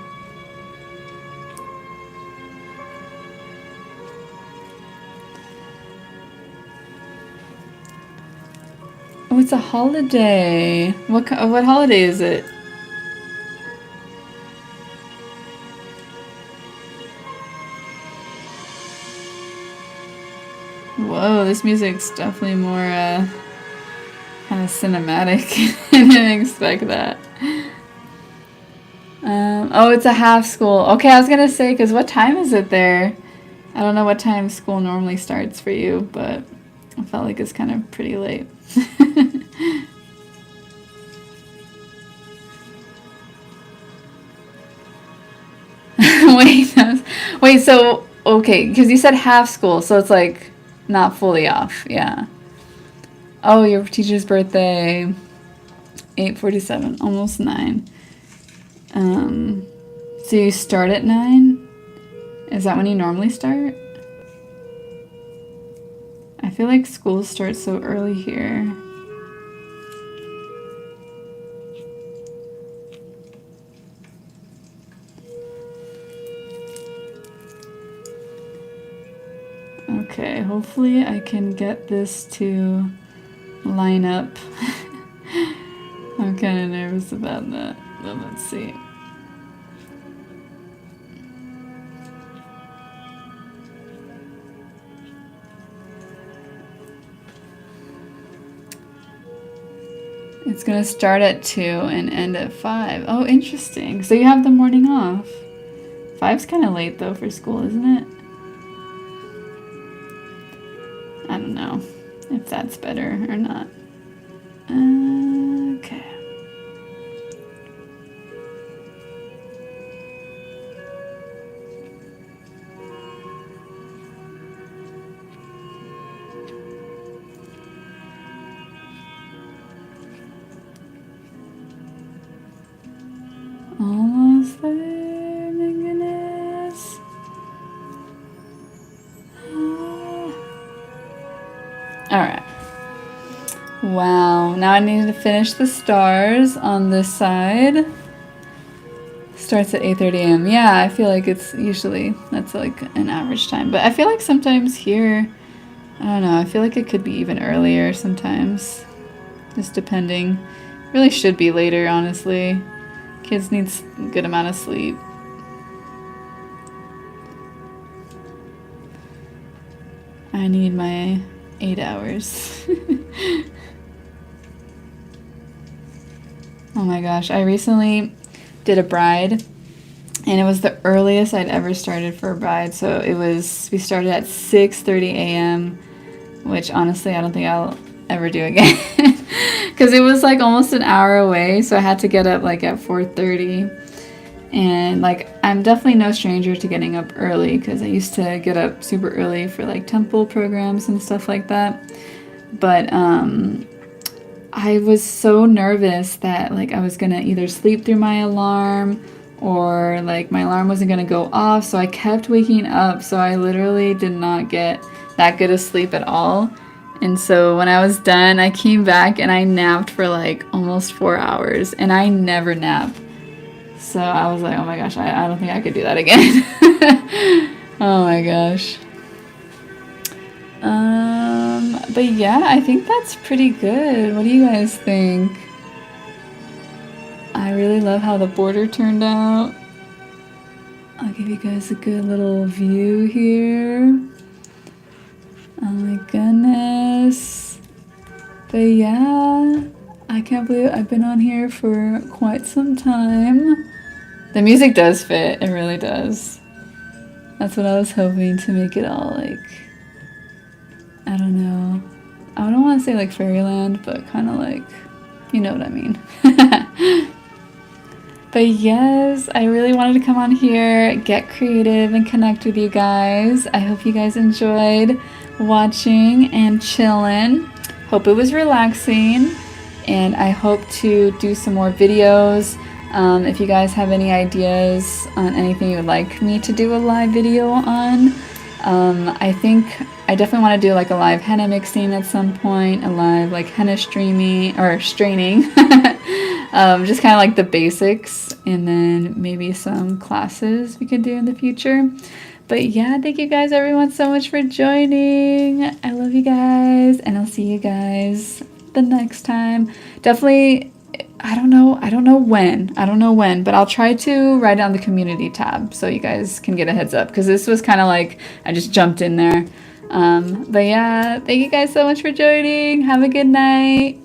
Oh, it's a holiday. What holiday is it? Whoa, this music's definitely more kind of cinematic. I didn't expect that. Oh, it's a half school. Okay, I was gonna say, because what time is it there? I don't know what time school normally starts for you, but I felt like it's kind of pretty late. Wait, wait, so, okay, because you said half school, so it's like not fully off, yeah. Oh, your teacher's birthday, 8:47, almost 9. So you start at 9? Is that when you normally start? I feel like school starts so early here. Okay, hopefully I can get this to line up. I'm kind of nervous about that, but let's see. It's gonna start at 2 and end at 5. Oh, interesting. So you have the morning off. 5's kind of late though for school, isn't it? I don't know if that's better or not. Okay. Almost there. Alright. Wow, now I need to finish the stars on this side. Starts at 8:30 a.m. Yeah, I feel like it's usually, that's like an average time. But I feel like sometimes here, I don't know, I feel like it could be even earlier sometimes. Just depending. Really should be later, honestly. Kids need a good amount of sleep. I need my 8 hours. Oh my gosh, I recently did a bride and it was the earliest I'd ever started for a bride. So we started at 6:30 a.m., which honestly I don't think I'll ever do again. Because it was like almost an hour away, so I had to get up like at 4:30. And like I'm definitely no stranger to getting up early because I used to get up super early for like temple programs and stuff like that. But I was so nervous that like I was gonna either sleep through my alarm or like my alarm wasn't gonna go off, so I kept waking up, so I literally did not get that good of sleep at all. And so when I was done, I came back and I napped for like almost 4 hours, and I never nap. So I was like, oh my gosh, I don't think I could do that again. Oh my gosh. But yeah, I think that's pretty good. What do you guys think? I really love how the border turned out. I'll give you guys a good little view here. Oh my goodness. But yeah, I can't believe I've been on here for quite some time. The music does fit, it really does. That's what I was hoping to make it all like, I don't know. I don't want to say like fairyland, but kind of like, you know what I mean. But yes, I really wanted to come on here, get creative, and connect with you guys. I hope you guys enjoyed watching and chilling. Hope it was relaxing, and I hope to do some more videos. If you guys have any ideas on anything you would like me to do a live video on, I think I definitely want to do like a live henna mixing at some point, a live like henna streaming or straining. Just kind of like the basics, and then maybe some classes we could do in the future. But yeah, thank you guys everyone so much for joining. I love you guys, and I'll see you guys the next time. Definitely, I don't know when, but I'll try to write it on the community tab so you guys can get a heads up, because this was kind of like I just jumped in there. But yeah, thank you guys so much for joining. Have a good night.